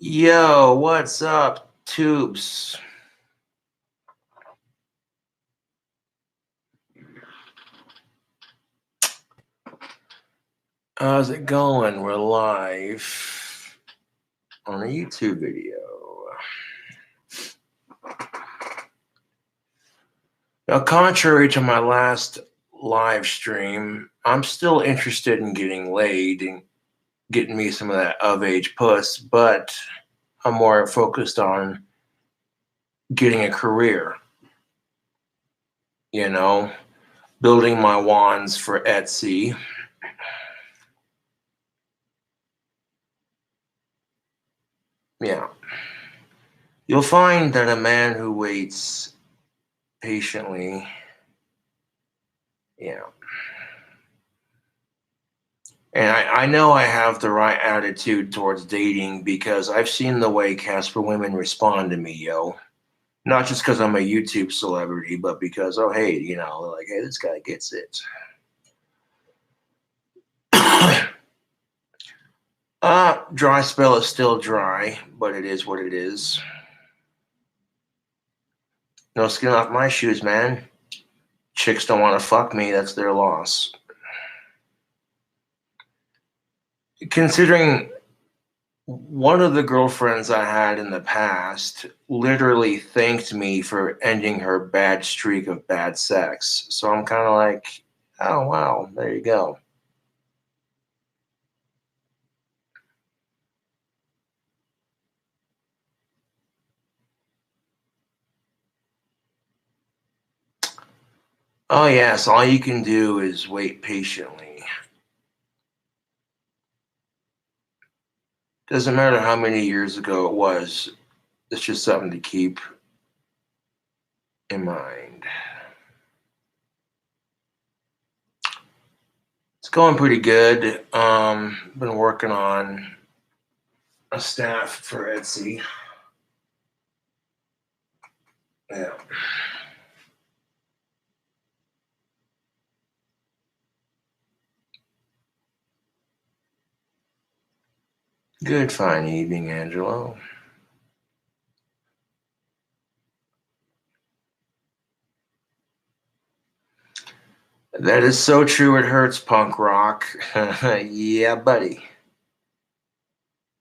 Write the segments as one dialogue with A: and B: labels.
A: Yo, what's up, tubes? How's it going? We're live on a YouTube video. Now, contrary to my last live stream, I'm still interested in getting laid and getting me some of that of-age puss, but I'm more focused on getting a career, you know, building my wands for Etsy. Yeah. You'll find that a man who waits patiently, yeah. And I know I have the right attitude towards dating because I've seen the way Casper women respond to me, yo. Not just because I'm a YouTube celebrity, but because, oh, hey, you know, they're like, hey, this guy gets it. Dry spell is still dry, but it is what it is. No skin off my shoes, man. Chicks don't want to fuck me, that's their loss. Considering one of the girlfriends I had in the past literally thanked me for ending her bad streak of bad sex. So I'm kind of like, oh, wow, there you go. Oh, yes, all you can do is wait patiently. Doesn't matter how many years ago it was, it's just something to keep in mind. It's going pretty good. Been working on a staff for Etsy. Yeah. Good fine evening, Angelo. That is so true, it hurts, punk rock. Yeah, buddy.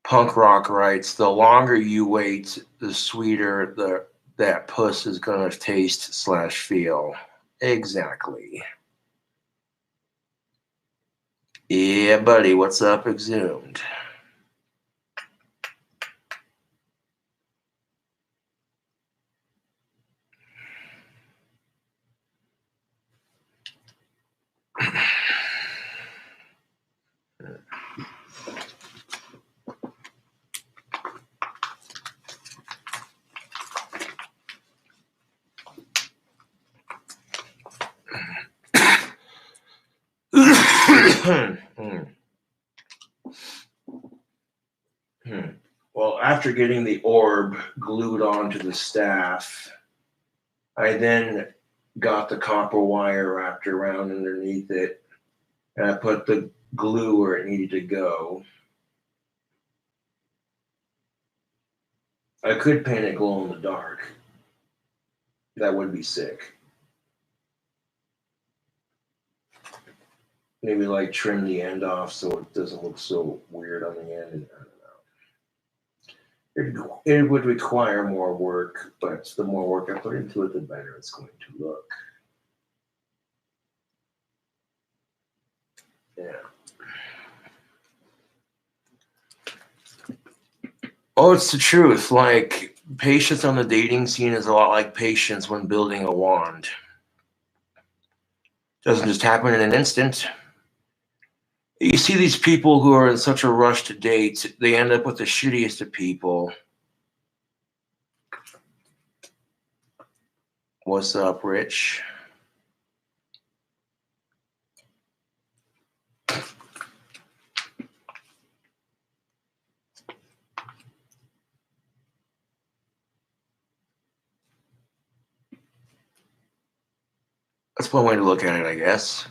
A: Punk rock writes, the longer you wait, the sweeter that puss is gonna taste / feel. Exactly. Yeah, buddy, what's up, Exhumed? Well, after getting the orb glued onto the staff, I then got the copper wire wrapped around underneath it, and I put the glue where it needed to go. I could paint it glow in the dark. That would be sick. Maybe like trim the end off so it doesn't look so weird on the end. I don't know. It would require more work, but the more work I put into it, the better it's going to look. Yeah. Oh, it's the truth. Like, patience on the dating scene is a lot like patience when building a wand. Doesn't just happen in an instant. You see these people who are in such a rush to date, they end up with the shittiest of people. What's up, Rich? That's one way to look at it, I guess.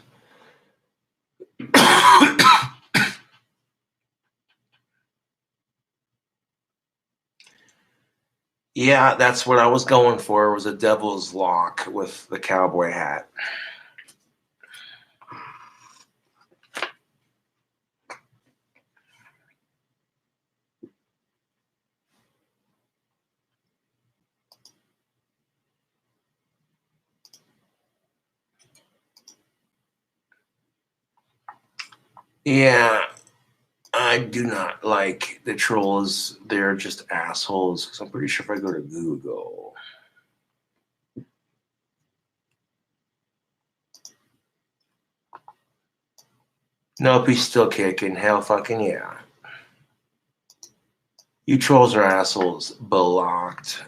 A: Yeah, that's what I was going for. It was a devil's lock with the cowboy hat. Yeah, I do not like the trolls. They're just assholes. Because I'm pretty sure if I go to Google. Nope, he's still kicking. Hell fucking yeah. You trolls are assholes. Blocked.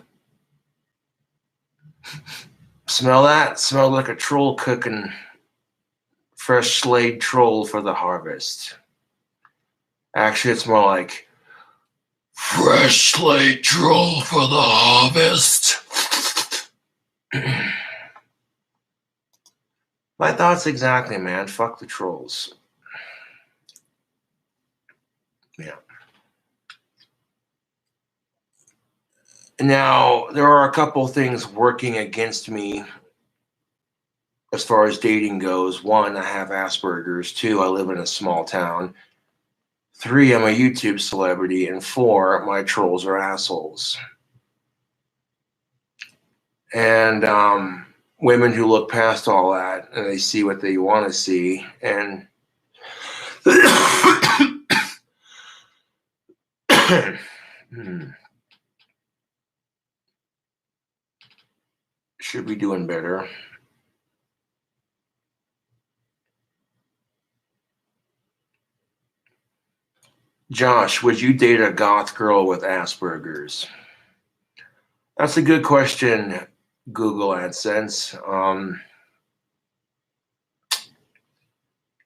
A: Smell that? Smelled like a troll cooking fresh slayed troll for the harvest. Actually, it's more like fresh slayed troll for the harvest. My thoughts exactly, man. Fuck the trolls. Yeah. Now, there are a couple things working against me as far as dating goes. One, I have Asperger's. Two, I live in a small town. Three, I'm a YouTube celebrity. And four, my trolls are assholes. And women who look past all that and they see what they want to see. And should be doing better. Josh, would you date a goth girl with Asperger's? That's a good question, Google AdSense.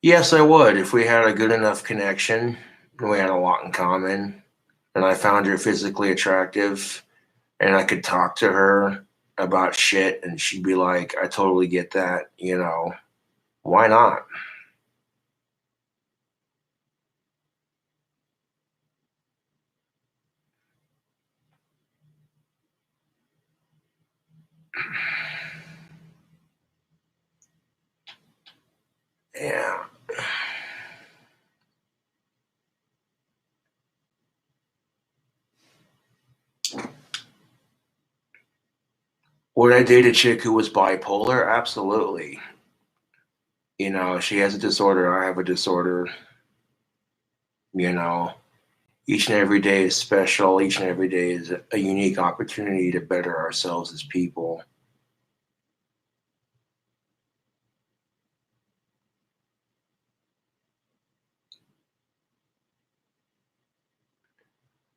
A: Yes, I would. If we had a good enough connection and we had a lot in common and I found her physically attractive and I could talk to her about shit and she'd be like, I totally get that, you know, why not? Yeah. Would I date a chick who was bipolar? Absolutely. You know, she has a disorder, I have a disorder. You know, each and every day is special. Each and every day is a unique opportunity to better ourselves as people.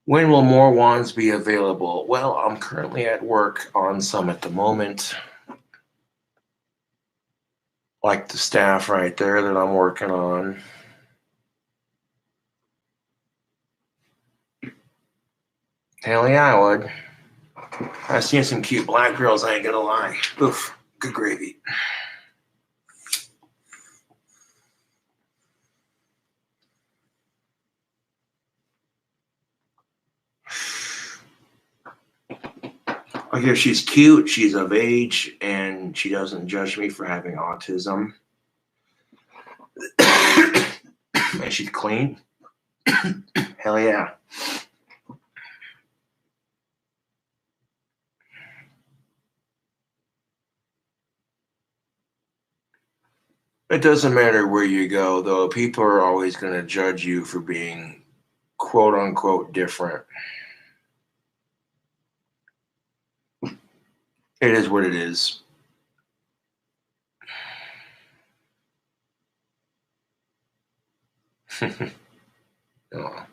A: When will more wands be available? Well, I'm currently at work on some at the moment. Like the staff right there that I'm working on. Hell yeah, I would. I've seen some cute black girls, I ain't gonna lie. Oof, good gravy. Like if she's cute, she's of age, and she doesn't judge me for having autism. And she's clean. Hell yeah. It doesn't matter where you go, though. People are always going to judge you for being quote unquote different. It is what it is. Oh.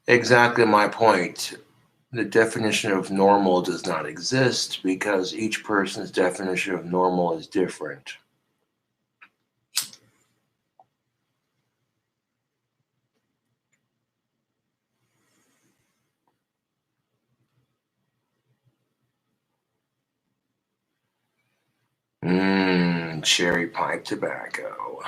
A: Exactly my point. The definition of normal does not exist because each person's definition of normal is different. Cherry pipe tobacco.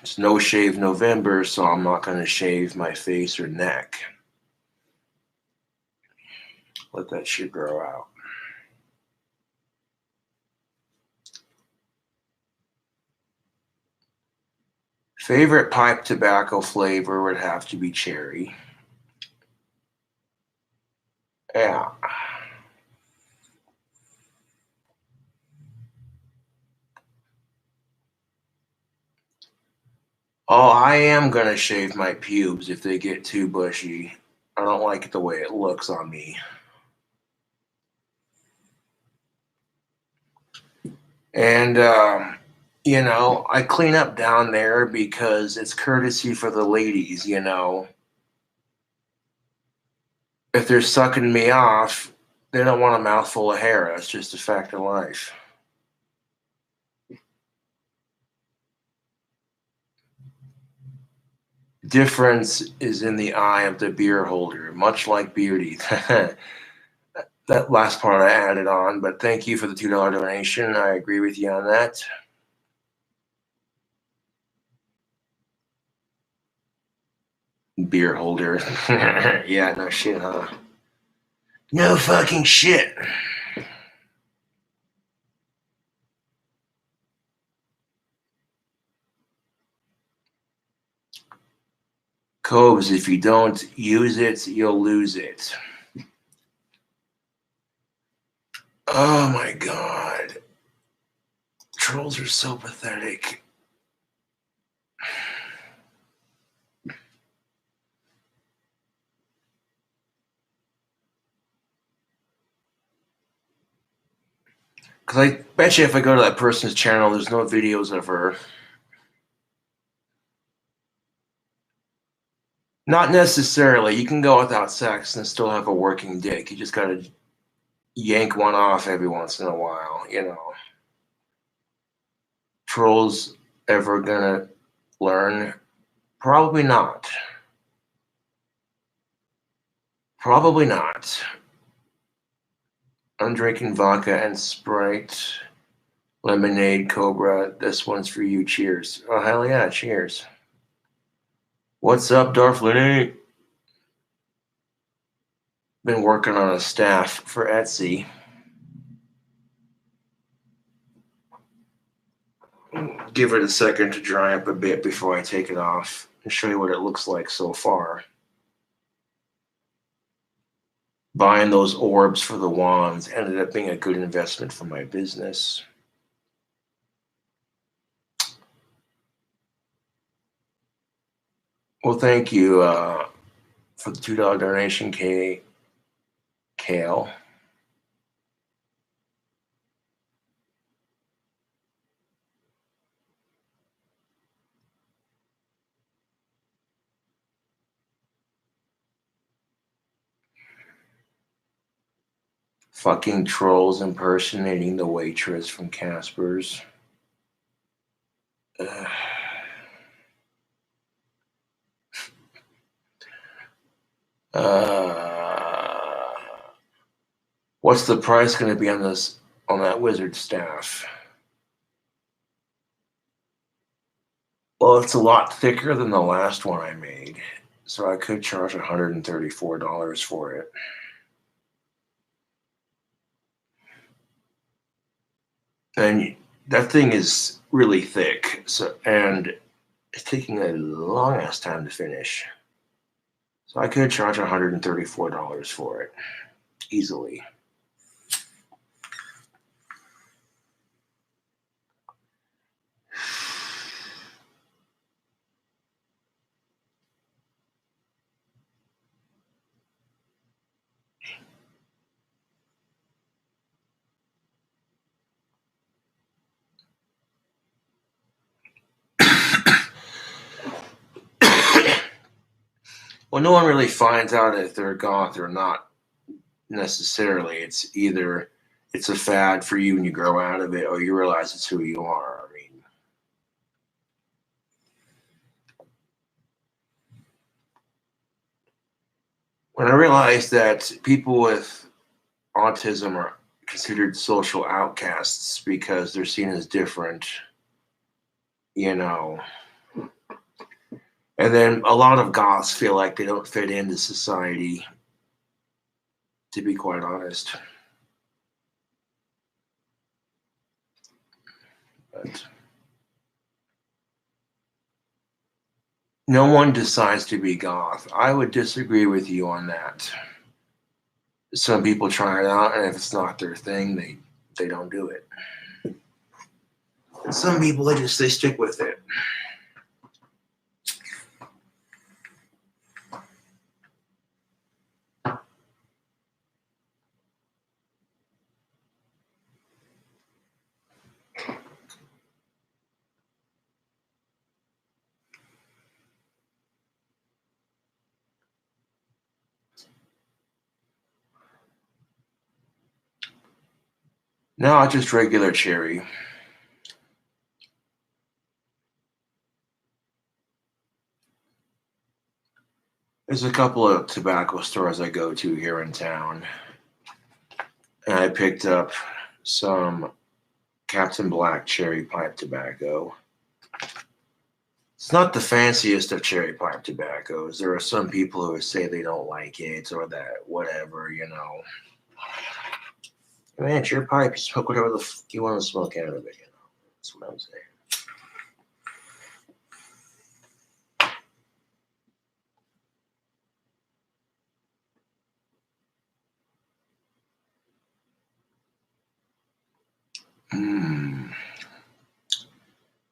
A: It's no shave November, so I'm not going to shave my face or neck. Let that shit grow out. Favorite pipe tobacco flavor would have to be cherry. Yeah. Oh, I am going to shave my pubes if they get too bushy. I don't like the way it looks on me. And, you know, I clean up down there because it's courtesy for the ladies, you know. If they're sucking me off, they don't want a mouthful of hair. That's just a fact of life. Difference is in the eye of the beer holder, much like beauty. That last part I added on, but thank you for the $2 donation. I agree with you on that. Beer holder. Yeah, no shit, huh? No fucking shit. Cobes, if you don't use it, you'll lose it. Oh my god. Trolls are so pathetic. Because I bet you if I go to that person's channel, there's no videos of her. Not necessarily. You can go without sex and still have a working dick. You just gotta yank one off every once in a while, you know. Trolls ever gonna learn? Probably not. Probably not. I'm drinking vodka and Sprite, lemonade, Cobra. This one's for you. Cheers. Oh, hell yeah. Cheers. What's up, Darth Lenny? Been working on a staff for Etsy. Give it a second to dry up a bit before I take it off and show you what it looks like so far. Buying those orbs for the wands ended up being a good investment for my business. Well, thank you for the $2 donation, Kale. Fucking trolls impersonating the waitress from Casper's. What's the price going to be on that wizard staff? Well, it's a lot thicker than the last one I made, so I could charge $134 for it. And that thing is really thick, and it's taking a long ass time to finish. So I could charge $134 for it easily. Well, no one really finds out if they're goth or not necessarily. It's either it's a fad for you and you grow out of it, or you realize it's who you are. I mean, when I realized that people with autism are considered social outcasts because they're seen as different, you know, And then a lot of goths feel like they don't fit into society, to be quite honest. But no one decides to be goth. I would disagree with you on that. Some people try it out, and if it's not their thing, they don't do it. And some people they stick with it. No, just regular cherry. There's a couple of tobacco stores I go to here in town, and I picked up some Captain Black cherry pipe tobacco. It's not the fanciest of cherry pipe tobaccos. There are some people who say they don't like it or that whatever, you know. Man, it's your pipe. You smoke whatever the fuck you want to smoke out of it, you know. That's what I'm saying.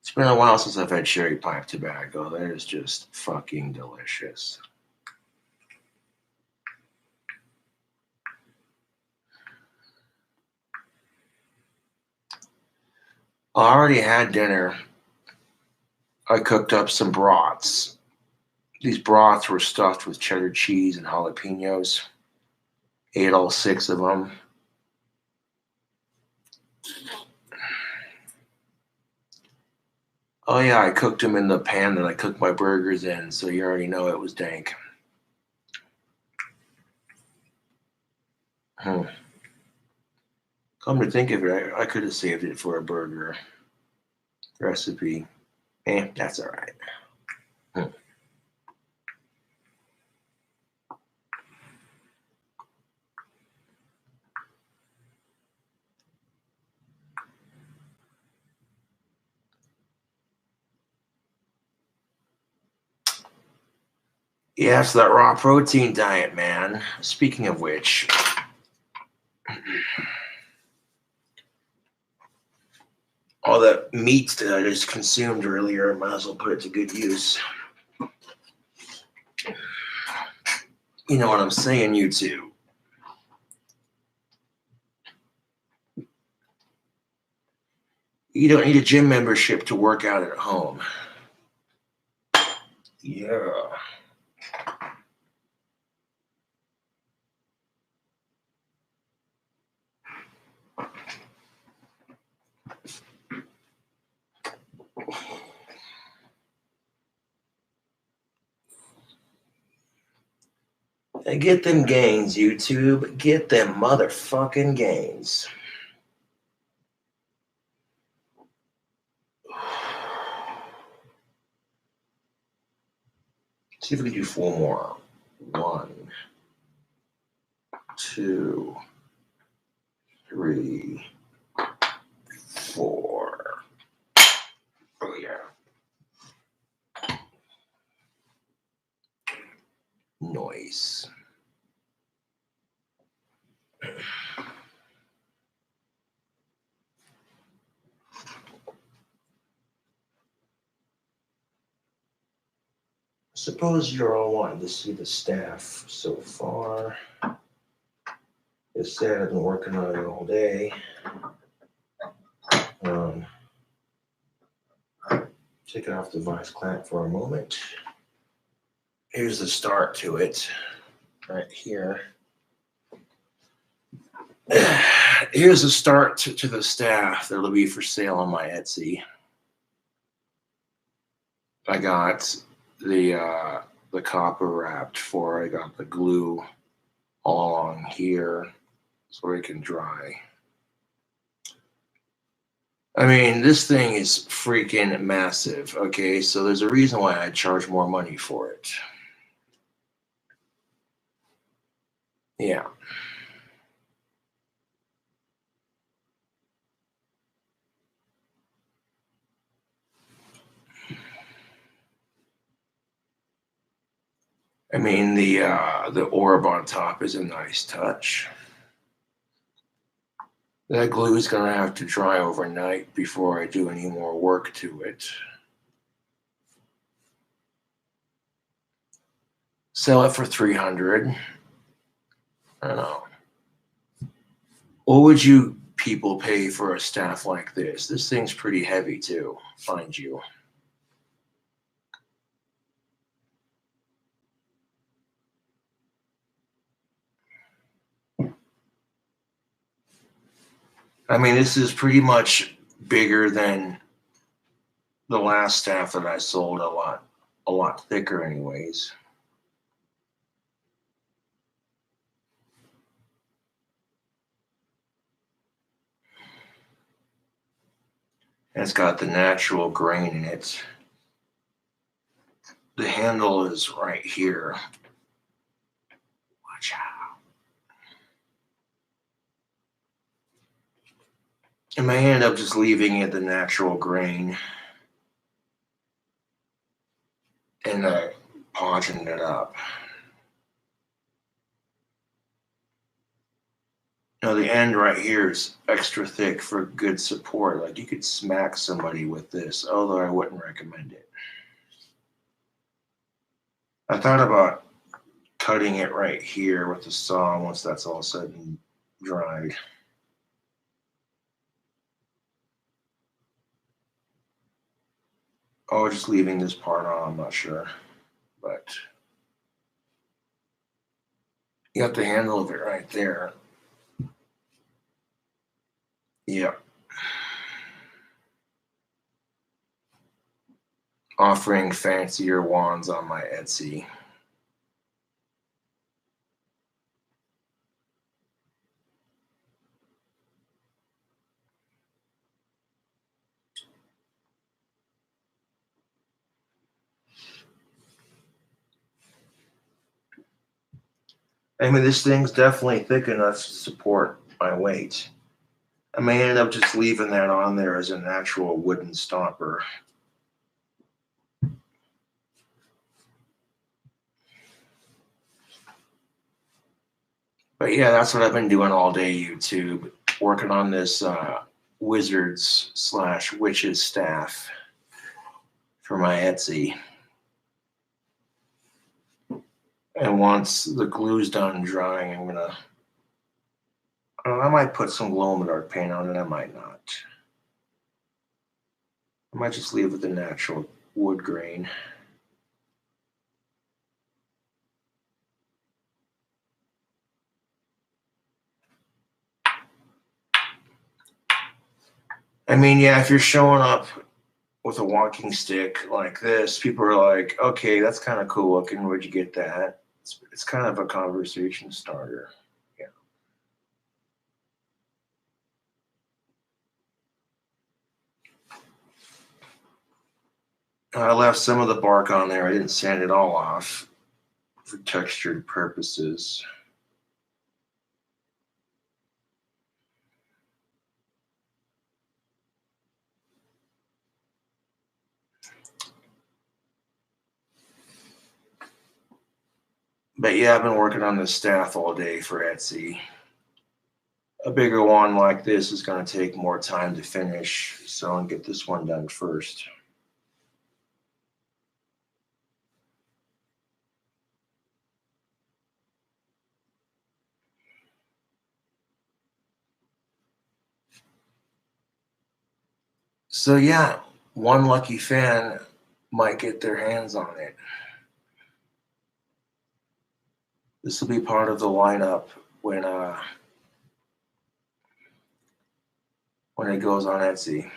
A: It's been a while since I've had cherry pipe tobacco. That is just fucking delicious. I already had dinner. I cooked up some brats. These brats were stuffed with cheddar cheese and jalapenos. Ate all 6 of them. Oh yeah, I cooked them in the pan that I cooked my burgers in, so you already know it was dank. Come to think of it, I could have saved it for a burger recipe. That's all right. Yeah, it's that raw protein diet, man. Speaking of which, all that meat that I just consumed earlier, I might as well put it to good use. You know what I'm saying, you two. You don't need a gym membership to work out at home. Yeah. Get them gains, YouTube. Get them motherfucking gains. See if we can do 4 more. 1, 2, 3, 4. Oh yeah. Noise. Suppose you're all wanting to see the staff so far. This dad has been working on it all day. Take it off the vice clamp for a moment. Here's the start to it, right here. Here's the start to the staff that'll be for sale on my Etsy. I got the copper wrapped for it. I got the glue all along here so it can dry. I mean, this thing is freaking massive, okay? So there's a reason why I charge more money for it. Yeah. I mean, the orb on top is a nice touch. That glue is going to have to dry overnight before I do any more work to it. Sell it for 300. I don't know. What would you people pay for a staff like this? This thing's pretty heavy too, mind you. I mean, this is pretty much bigger than the last staff that I sold, a lot thicker anyways. And it's got the natural grain in it. The handle is right here. Watch out. I may end up just leaving it the natural grain and polishing it up. Now the end right here is extra thick for good support. Like you could smack somebody with this, although I wouldn't recommend it. I thought about cutting it right here with the saw once that's all said and dried. Oh, just leaving this part on, I'm not sure. But you got the handle of it right there. Yep. Offering fancier wands on my Etsy. I mean, this thing's definitely thick enough to support my weight. I may end up just leaving that on there as an actual wooden stopper. But yeah, that's what I've been doing all day, YouTube. Working on this wizards slash witches staff for my Etsy. And once the glue's done drying, I'm gonna, I might put some glow-in-the-dark paint on it. I might not. I might just leave it the natural wood grain. I mean, yeah, if you're showing up with a walking stick like this, people are like, okay, that's kind of cool looking. Where'd you get that? It's kind of a conversation starter. Yeah. I left some of the bark on there. I didn't sand it all off for textured purposes. But yeah, I've been working on this staff all day for Etsy. A bigger one like this is going to take more time to finish, so I'll get this one done first. So yeah, one lucky fan might get their hands on it. This will be part of the lineup when it goes on Etsy.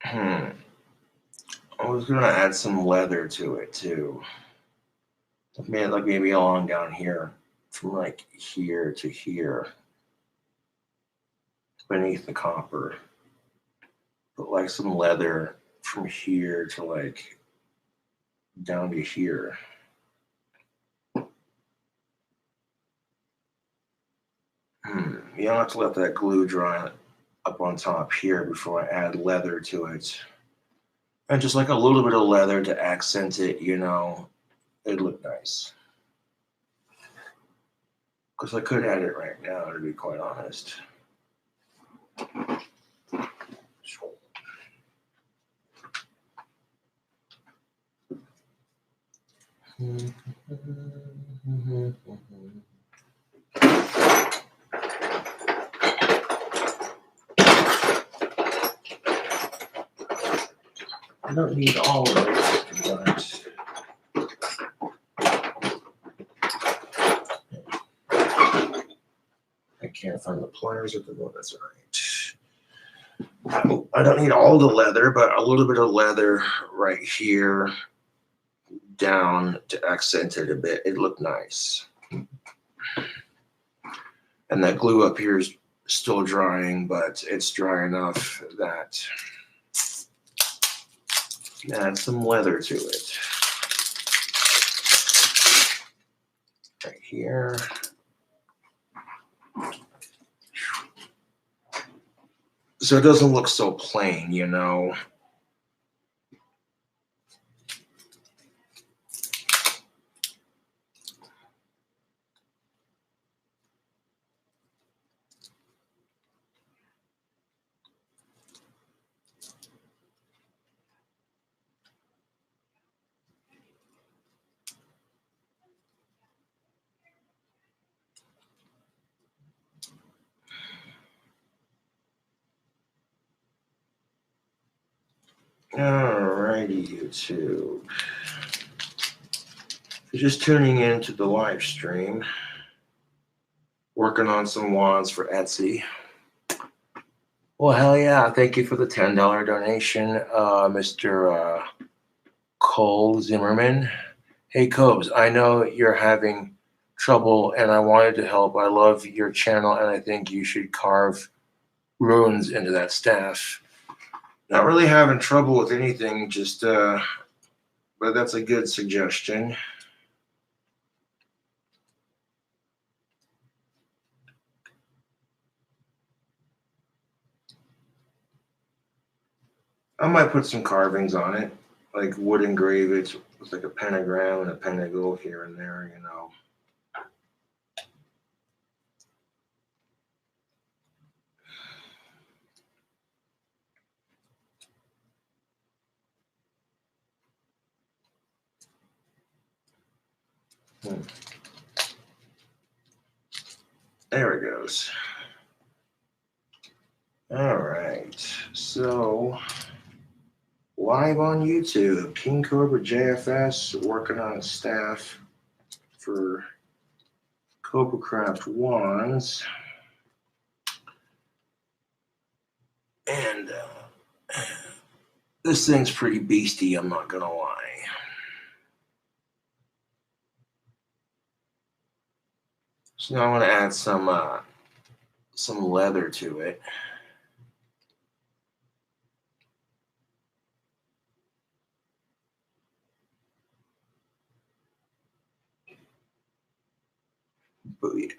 A: I was gonna add some leather to it too. Like maybe along down here, from like here to here, beneath the copper. Put like some leather from here to like down to here. You don't have to let that glue dry up on top here before I add leather to it. And just like a little bit of leather to accent it, you know, it'd look nice. Because I could add it right now, to be quite honest. I don't need all of it, but I can't find the pliers at the moment. That's all right. I don't need all the leather, but a little bit of leather right here down to accent it a bit. It looked nice. And that glue up here is still drying, but it's dry enough that add some leather to it. Right here. So it doesn't look so plain, you know. Alrighty, YouTube. If you're just tuning into the live stream, working on some wands for Etsy. Well, hell yeah. Thank you for the $10 donation, Mr. Cole Zimmerman. Hey, Cobes, I know you're having trouble and I wanted to help. I love your channel and I think you should carve runes into that staff. Not really having trouble with anything, just, but that's a good suggestion. I might put some carvings on it, like wood engrave it with like a pentagram and a pentacle here and there, you know. There it goes. All right, so live on YouTube, KINGCOBRAJFS working on a staff for CobraCraft wands, and this thing's pretty beastie. I'm not gonna lie. So now I'm gonna add some leather to it. Booyah.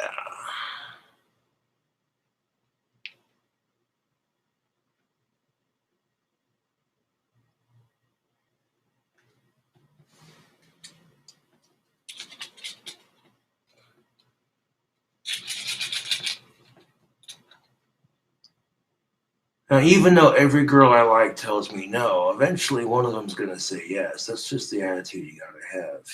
A: Now, even though every girl I like tells me no, eventually one of them's gonna say yes. That's just the attitude you gotta have.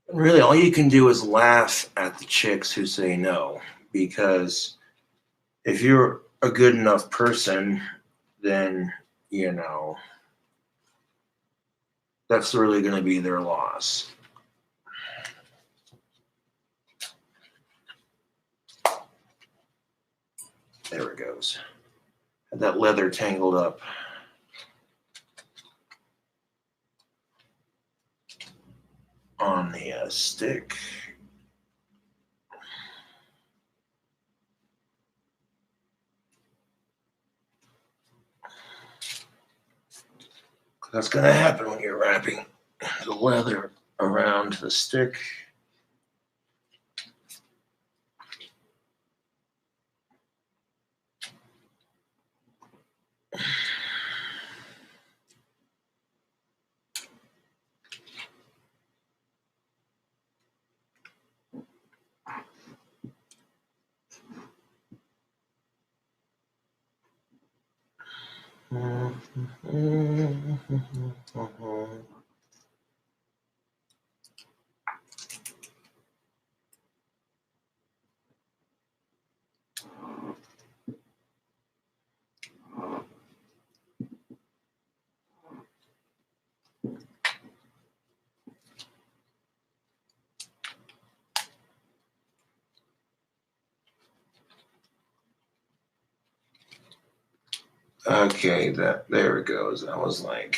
A: Really, all you can do is laugh at the chicks who say no, because if you're a good enough person, then, you know, that's really going to be their loss. There it goes. Had that leather tangled up. On the stick. That's going to happen when you're wrapping the leather around the stick. Okay, there it goes. I was like,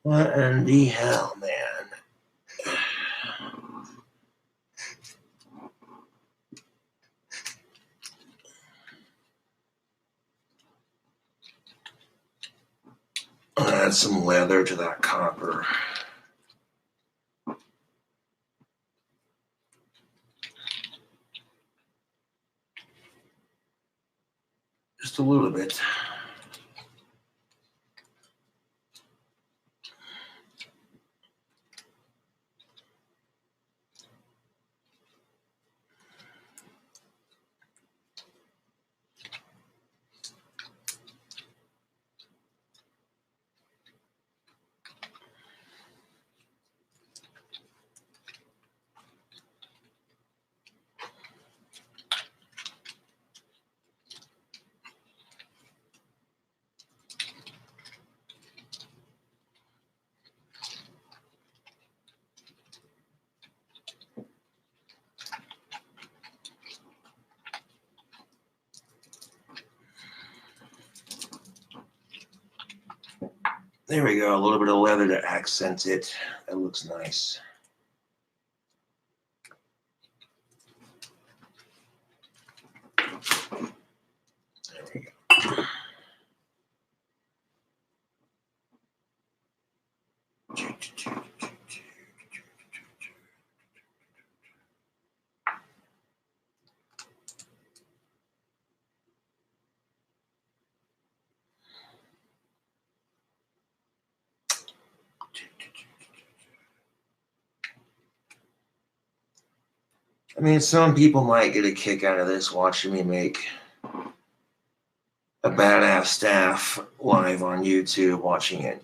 A: what in the hell, man? I'll add some leather to that copper. Just a little bit. There we go, a little bit of leather to accent it. That looks nice. There we go. I mean, some people might get a kick out of this watching me make a badass staff live on YouTube, watching it,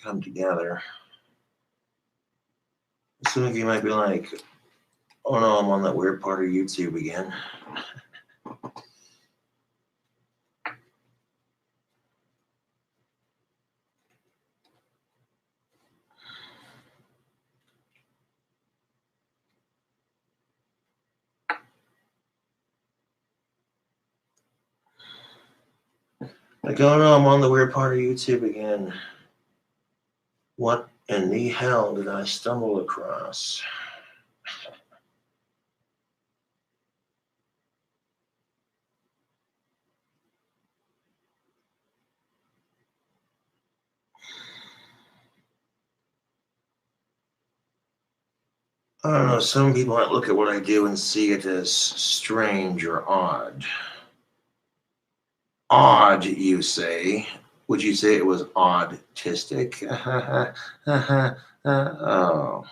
A: come together. Some of you might be like, oh no, I'm on that weird part of YouTube again. Like, oh no, I'm on the weird part of YouTube again. What in the hell did I stumble across? I don't know, some people might look at what I do and see it as strange or odd. Odd, you say? Would you say it was autistic? Oh.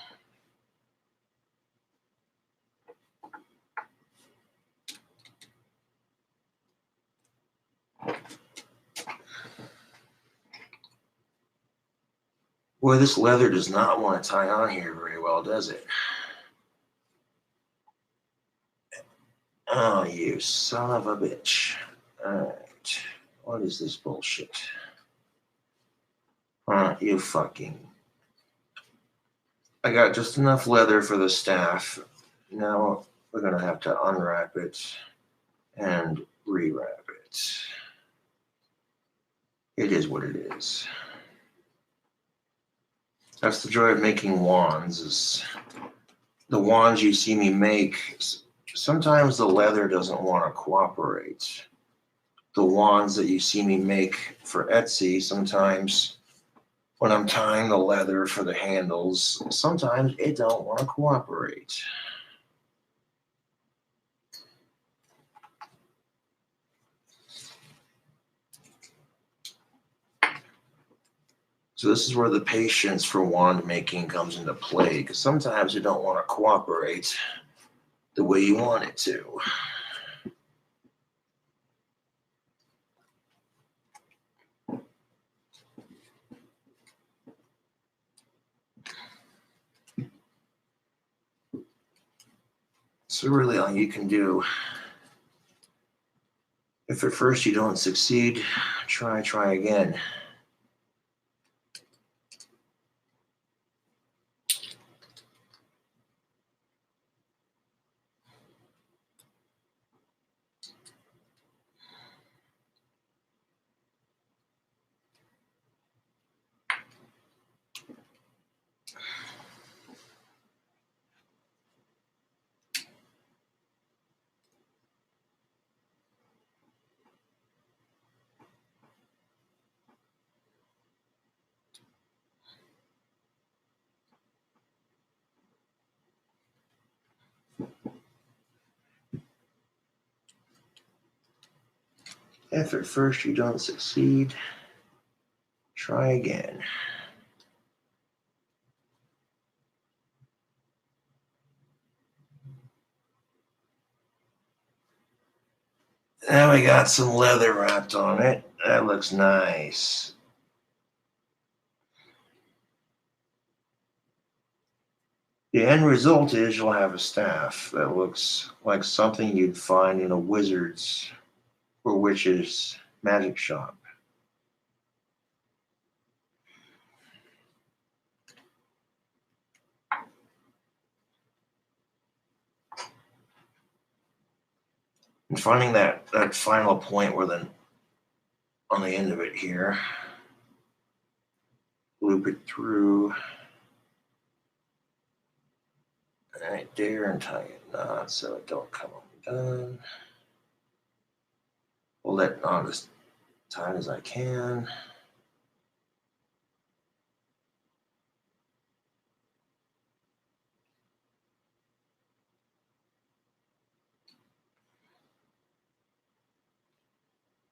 A: Boy, this leather does not want to tie on here very well, does it? Oh, you son of a bitch. All right. What is this bullshit? You fucking... I got just enough leather for the staff. Now we're going to have to unwrap it. and rewrap it. It is what it is. That's the joy of making wands, is the wands you see me make, sometimes the leather doesn't want to cooperate. The wands that you see me make for Etsy, sometimes when I'm tying the leather for the handles, sometimes it don't want to cooperate. So this is where the patience for wand making comes into play, because sometimes you don't want to cooperate the way you want it to. So really all you can do, if at first you don't succeed, try again. If at first you don't succeed, try again. Now we got some leather wrapped on it. That looks nice. The end result is you'll have a staff that looks like something you'd find in a wizard's or witch's magic shop. And finding that final point where on the end of it here, loop it through right there and tie a knot so it don't come undone. Hold that knot as tight as I can.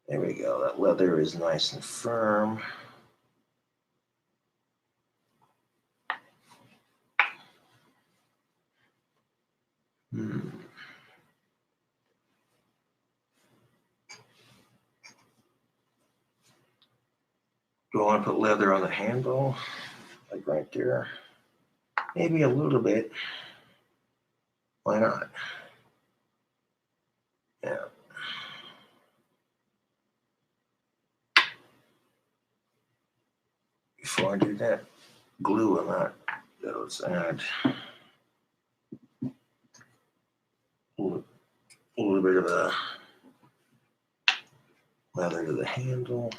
A: There we go. That leather is nice and firm. Do I want to put leather on the handle? Like right there? Maybe a little bit. Why not? Yeah. Before I do that, glue on that. Let's add a little bit of the leather to the handle.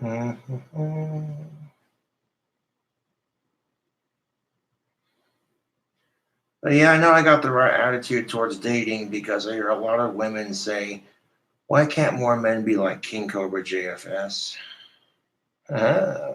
A: But yeah, I know I got the right attitude towards dating because I hear a lot of women say, why can't more men be like King Cobra JFS? Uh,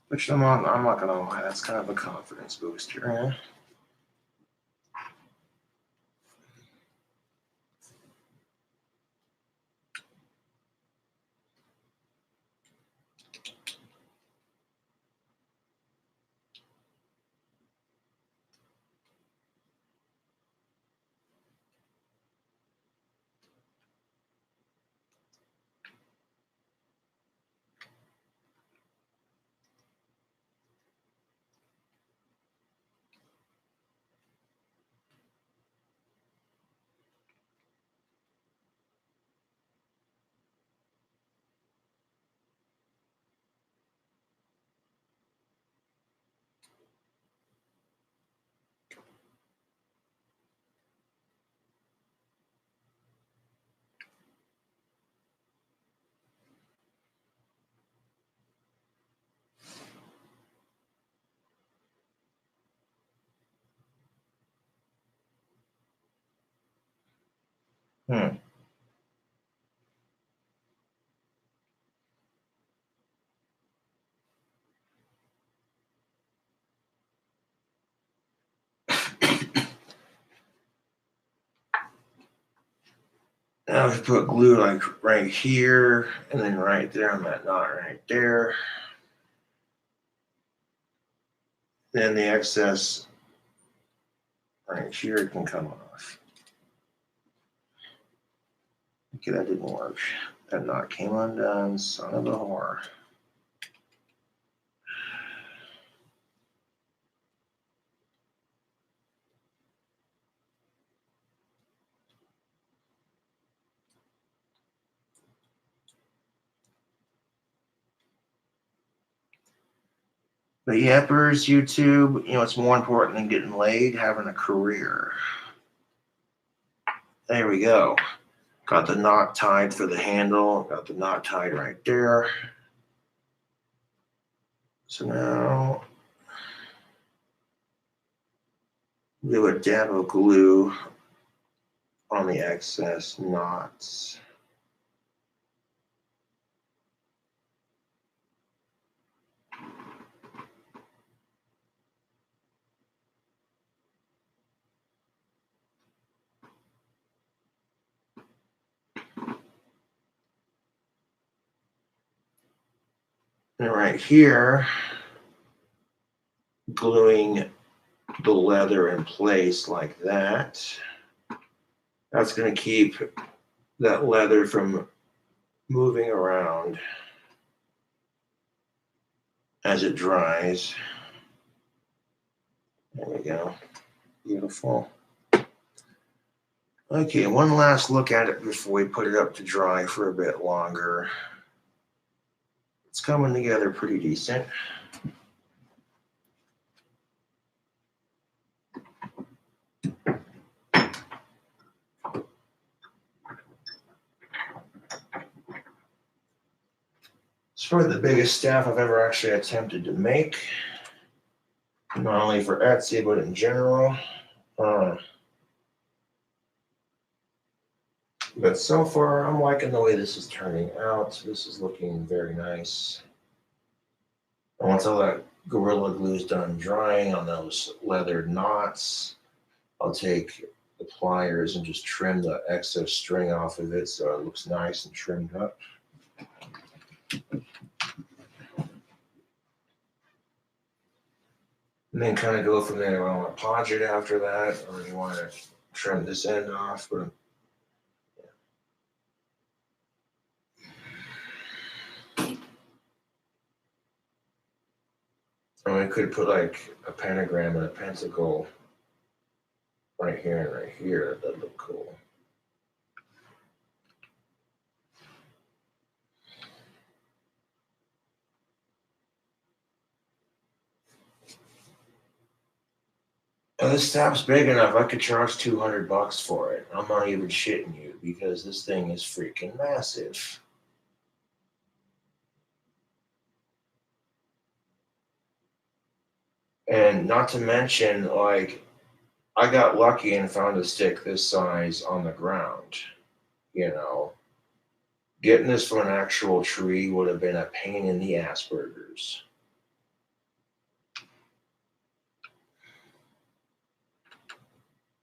A: which I'm not gonna lie, that's kind of a confidence booster. Hmm. Now if you put glue like right here and then right there on that knot right there, then the excess right here can come off. Okay, that didn't work. That knot came undone, son of a whore. But yappers, YouTube, it's more important than getting laid, having a career. There we go. Got the knot tied for the handle. Got the knot tied right there. So now do a dab of glue on the excess knots. And right here, gluing the leather in place like that. That's going to keep that leather from moving around as it dries. There we go. Beautiful. Okay, one last look at it before we put it up to dry for a bit longer. It's coming together pretty decent. It's probably the biggest staff I've ever actually attempted to make. Not only for Etsy, but in general. But so far, I'm liking the way this is turning out. This is looking very nice. And once all that Gorilla Glue is done drying on those leather knots, I'll take the pliers and just trim the excess string off of it so it looks nice and trimmed up. And then kind of go from there. Do I want to podge it after that, or do you want to trim this end off? But I could put like a pentagram and a pentacle right here and right here. That'd look cool. And this staff's big enough. I could charge $200 for it. I'm not even shitting you because this thing is freaking massive. And not to mention, like, I got lucky and found a stick this size on the ground. You know, getting this from an actual tree would have been a pain in the ass burgers.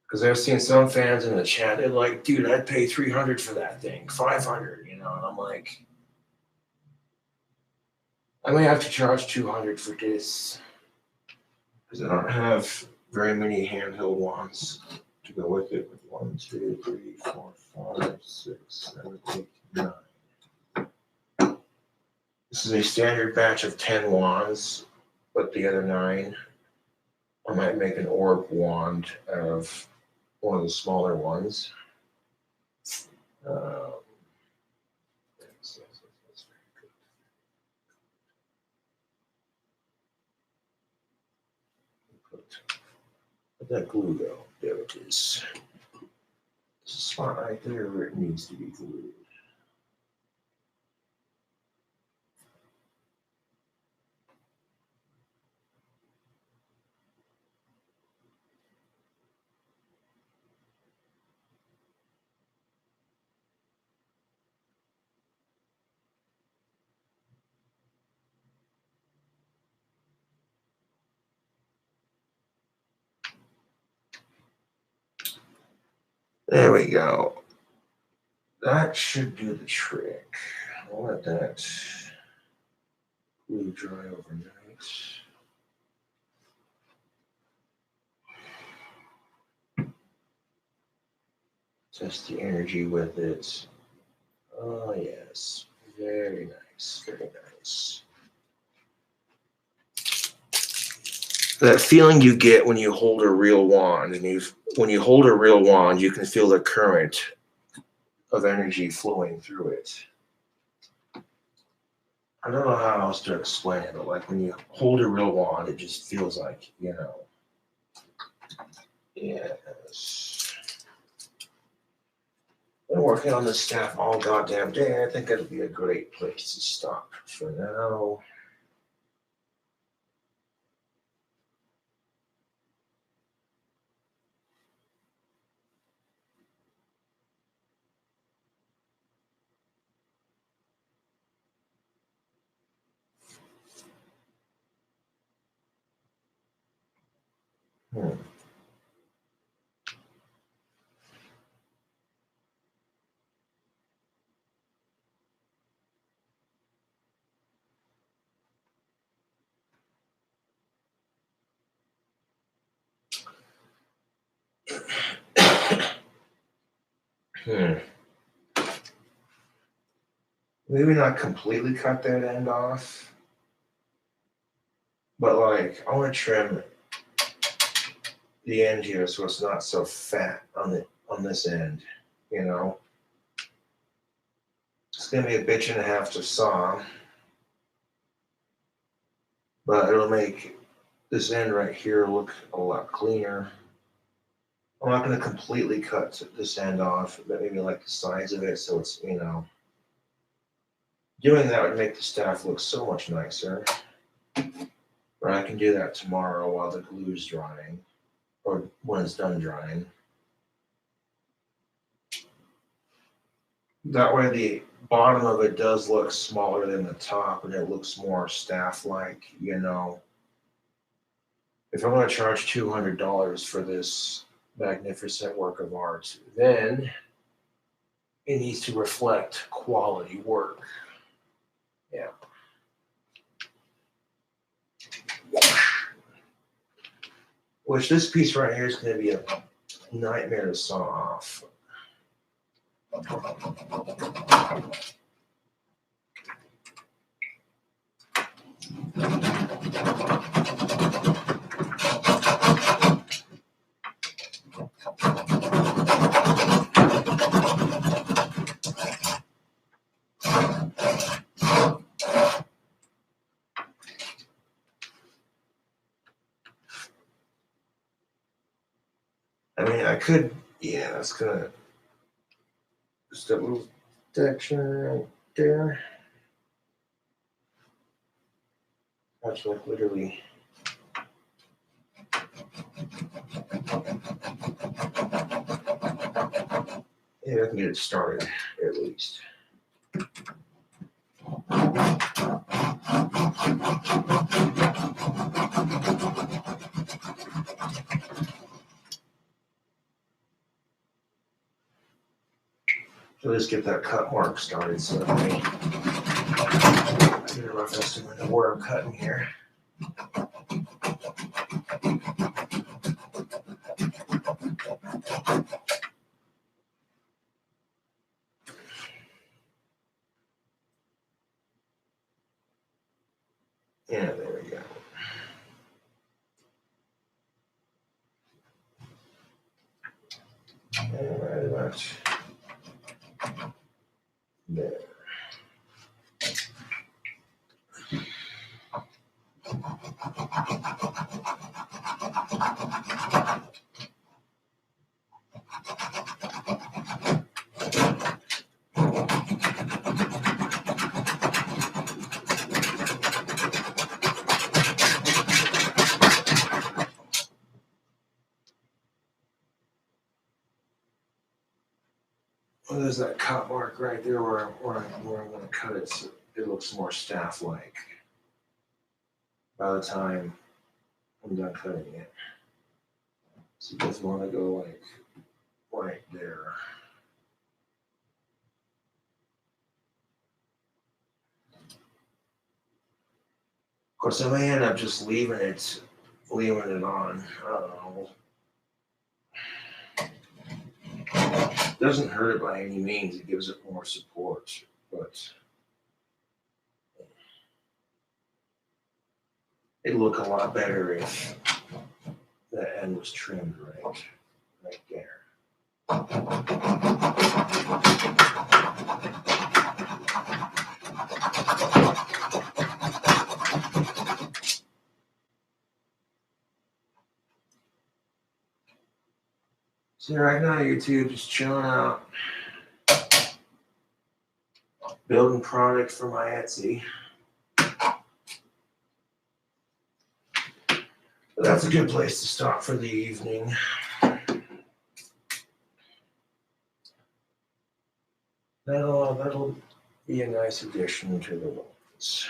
A: Because I've seen some fans in the chat, they're like, dude, I'd pay $300 for that thing, $500, you know, and I'm like, I may have to charge $200 for this because I don't have very many handheld wands to go with it. 1, 2, 3, 4, 5, 6, 7, 8, 9. This is a standard batch of 10 wands, but the other 9, I might make an orb wand out of one of the smaller ones. Where'd that glue go? There it is. There's a spot right there where it needs to be glued. There we go. That should do the trick. I'll let that glue dry overnight. Test the energy with it. Oh, yes. Very nice. Very nice. That feeling you get when you hold a real wand, and when you hold a real wand, you can feel the current of energy flowing through it. I don't know how else to explain it, but like when you hold a real wand, it just feels like, you know. Yes. Been working on this staff all goddamn day. I think it'll be a great place to stop for now. Maybe not completely cut that end off, but like I want to trim the end here so it's not so fat on this end, you know. It's gonna be a bitch and a half to saw, but it'll make this end right here look a lot cleaner. I'm not gonna completely cut this end off, but maybe like the sides of it so it's, you know. Doing that would make the staff look so much nicer. But I can do that tomorrow while the glue's drying, or when it's done drying. That way the bottom of it does look smaller than the top and it looks more staff-like, you know. If I'm going to charge $200 for this magnificent work of art, then it needs to reflect quality work. Yeah. Which this piece right here is going to be a nightmare to saw off. I could, yeah, that's gonna, just a little section right there. That's like literally. Yeah, I can get it started at least. So let's get that cut mark started so that I get a rough estimate of where I'm cutting here. Yeah, there we go. And right about there. Well, there's that cut mark right there where I'm going to cut it so it looks more staff-like by the time I'm done cutting it. So you just want to go like right there. Of course, I may end up just leaving it on. I don't know. Doesn't hurt it by any means. It gives it more support, but it'd look a lot better if the end was trimmed right there. So right now, YouTube, just chilling out, building product for my Etsy. But that's a good place to stop for the evening. That'll be a nice addition to the walls.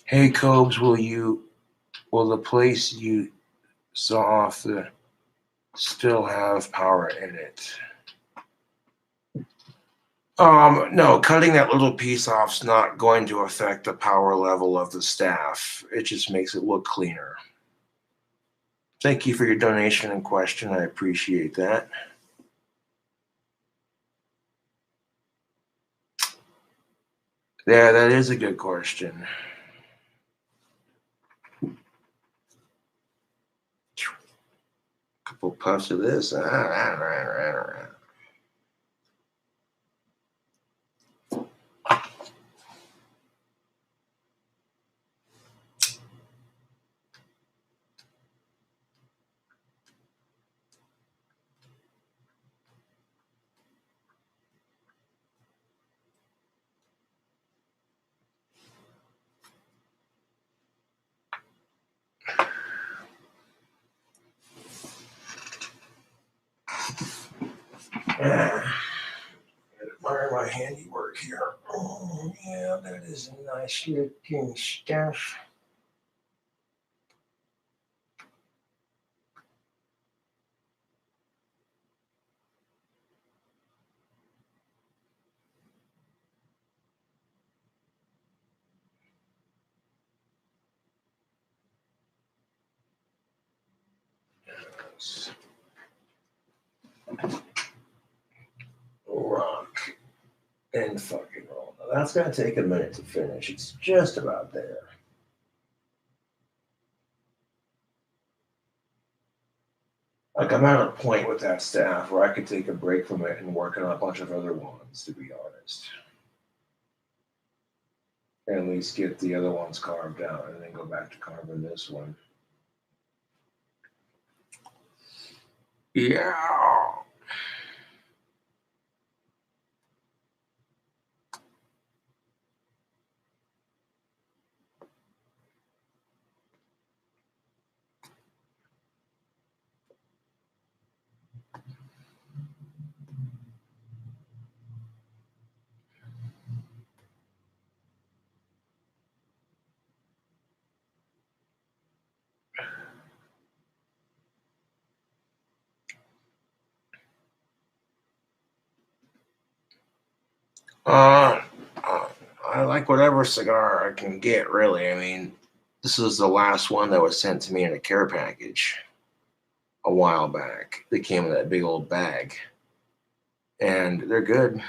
A: Hey Cobes, will the place you saw off still have power in it? No, cutting that little piece off is not going to affect the power level of the staff. It just makes it look cleaner. Thank you for your donation and question. I appreciate that. Yeah, that is a good question. Couple puffs of this. Admire my handiwork here. Oh, yeah, that is nice looking stuff. Rock and fucking roll. Now that's going to take a minute to finish. It's just about there. Like, I'm at a point with that staff where I could take a break from it and work on a bunch of other ones, to be honest. at least get the other ones carved out and then go back to carving this one. Yeah. I like whatever cigar I can get, really. I mean, this is the last one that was sent to me in a care package a while back. They came in that big old bag, and they're good.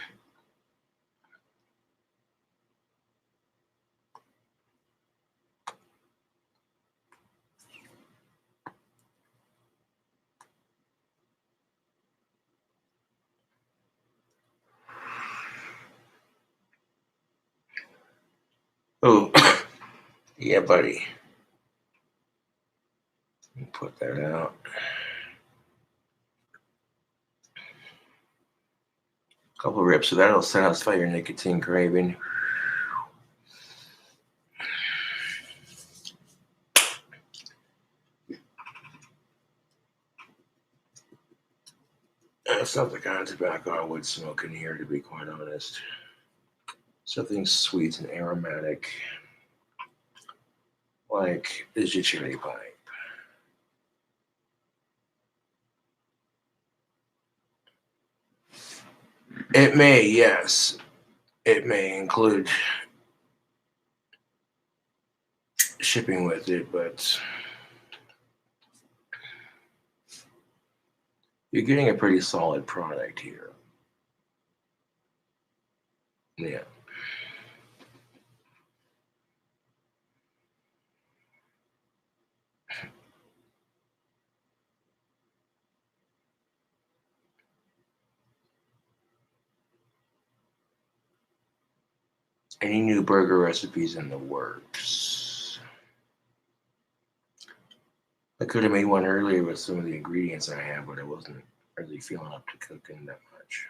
A: Oh, yeah, buddy. Put that out. Couple rips, so that'll satisfy your nicotine craving. That's not the kind of tobacco I would smoke in here, to be quite honest. Something sweet and aromatic, like is your cherry pipe. It may, yes. It may include shipping with it, but you're getting a pretty solid product here. Yeah. Any new burger recipes in the works? I could have made one earlier with some of the ingredients I have, but I wasn't really feeling up to cooking that much.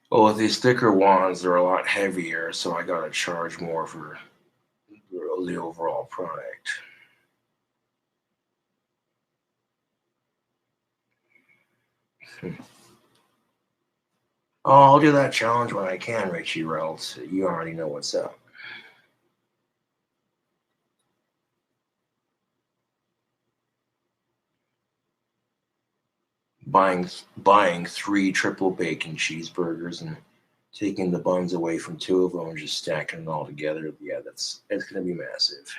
A: Well, with these thicker wands, they're a lot heavier, so I got to charge more for the overall product. Oh, I'll do that challenge when I can, Richie Relt. You already know what's up. Buying 3 triple bacon cheeseburgers and taking the buns away from 2 of them and just stacking it all together. Yeah, it's gonna be massive.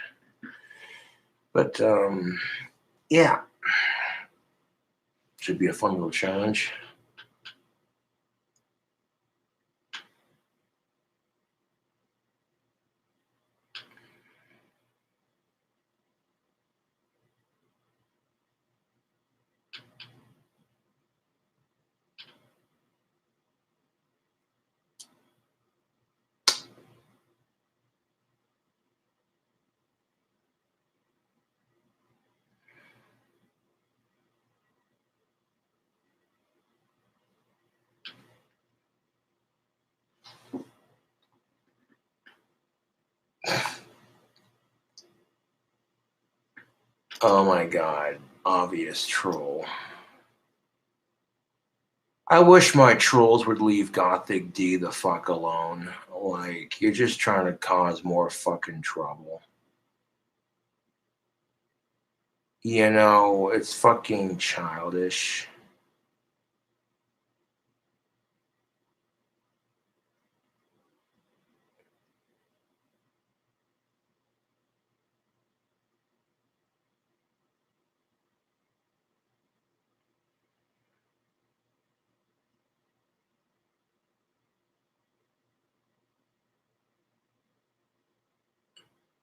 A: But yeah, should be a fun little challenge. Oh my god, obvious troll. I wish my trolls would leave Gothic D the fuck alone. Like, you're just trying to cause more fucking trouble. You know, it's fucking childish.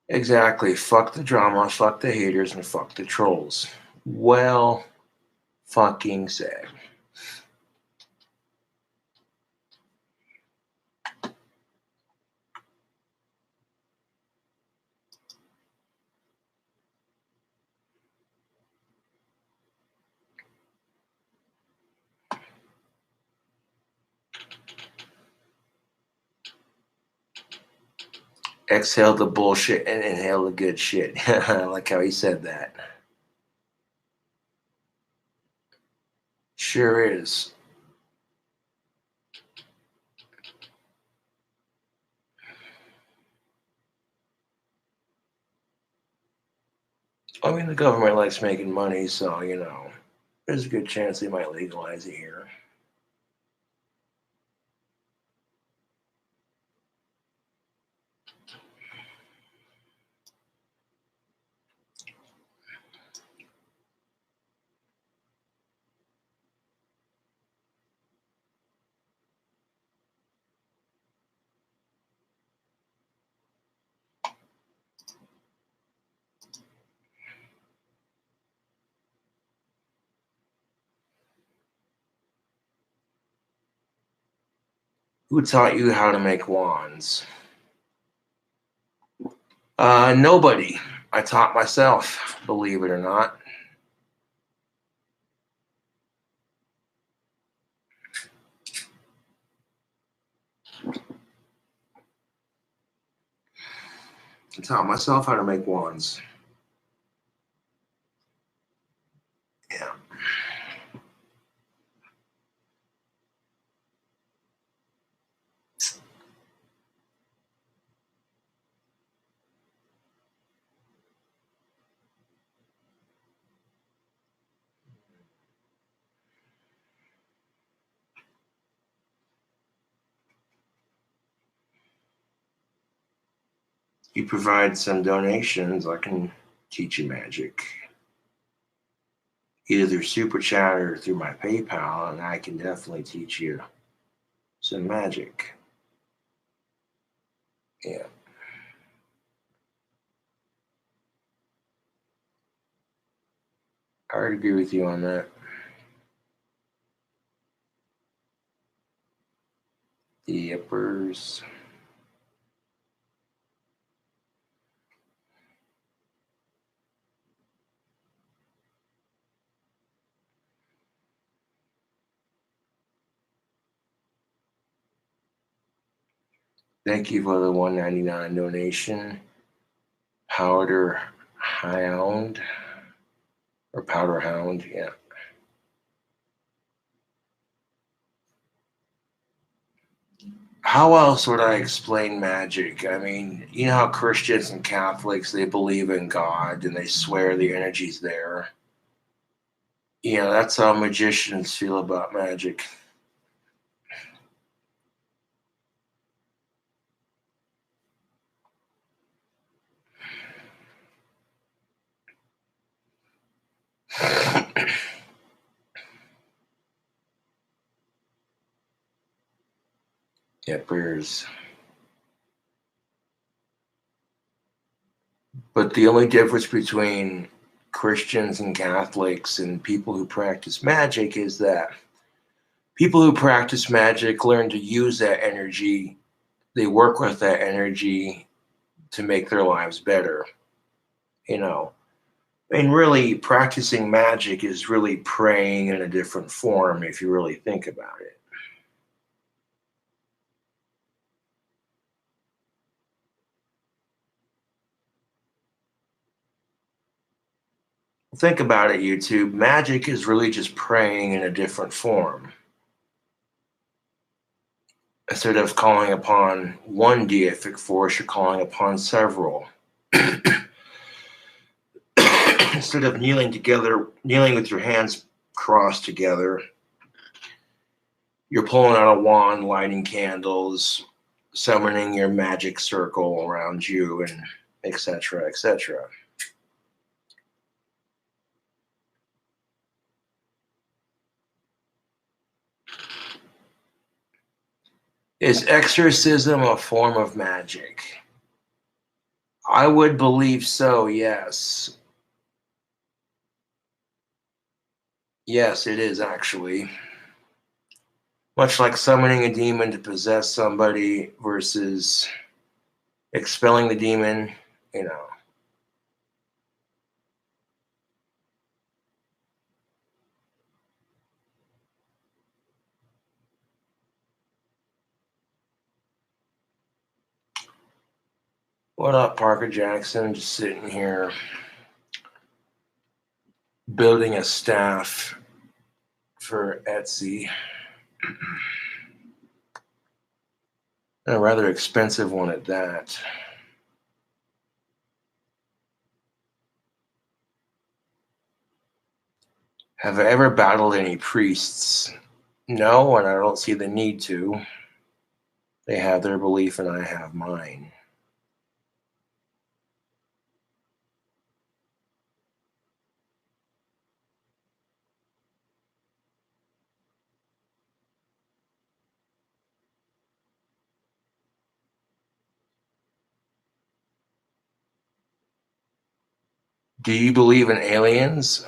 A: said. Exactly. Fuck the drama, fuck the haters, and fuck the trolls. Well, fucking said. Exhale the bullshit and inhale the good shit. I like how he said that. Sure is. I mean, the government likes making money, so, there's a good chance they might legalize it here. Who taught you how to make wands? Nobody. I taught myself, believe it or not. I taught myself how to make wands. Yeah. You provide some donations, I can teach you magic. Either through Super Chat or through my PayPal, and I can definitely teach you some magic. Yeah. I would agree with you on that. The uppers. Thank you for the $1.99 donation. Powder Hound or Powder Hound, yeah. How else would I explain magic? I mean, you know how Christians and Catholics, they believe in God and they swear the energy's there. That's how magicians feel about magic. Yeah, prayers. But the only difference between Christians and Catholics and people who practice magic is that people who practice magic learn to use that energy. They work with that energy to make their lives better. And really, practicing magic is really praying in a different form if you really think about it. Think about it, YouTube. Magic is really just praying in a different form. Instead of calling upon one deific force, you're calling upon several. Instead of kneeling with your hands crossed together, you're pulling out a wand, lighting candles, summoning your magic circle around you, and etc., etc. Is exorcism a form of magic? I would believe so, yes. Yes, it is actually. Much like summoning a demon to possess somebody versus expelling the demon, you know. What up, Parker Jackson? Just sitting here building a staff for Etsy. A rather expensive one at that. Have I ever battled any priests? No, and I don't see the need to. They have their belief and I have mine. Do you believe in aliens?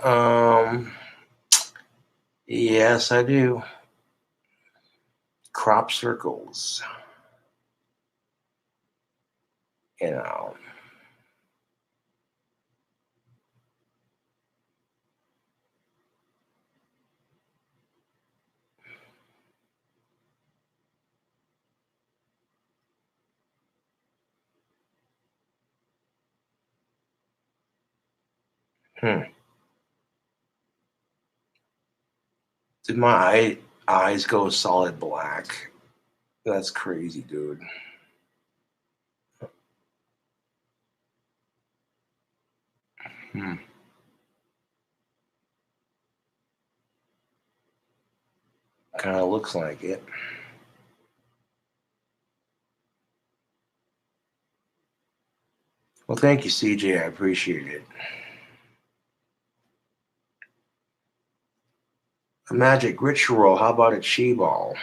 A: Yes, I do. Crop circles. You know. Did my eyes go solid black? That's crazy, dude. Kind of looks like it. Well, thank you, CJ. I appreciate it. A magic ritual. How about a chi ball?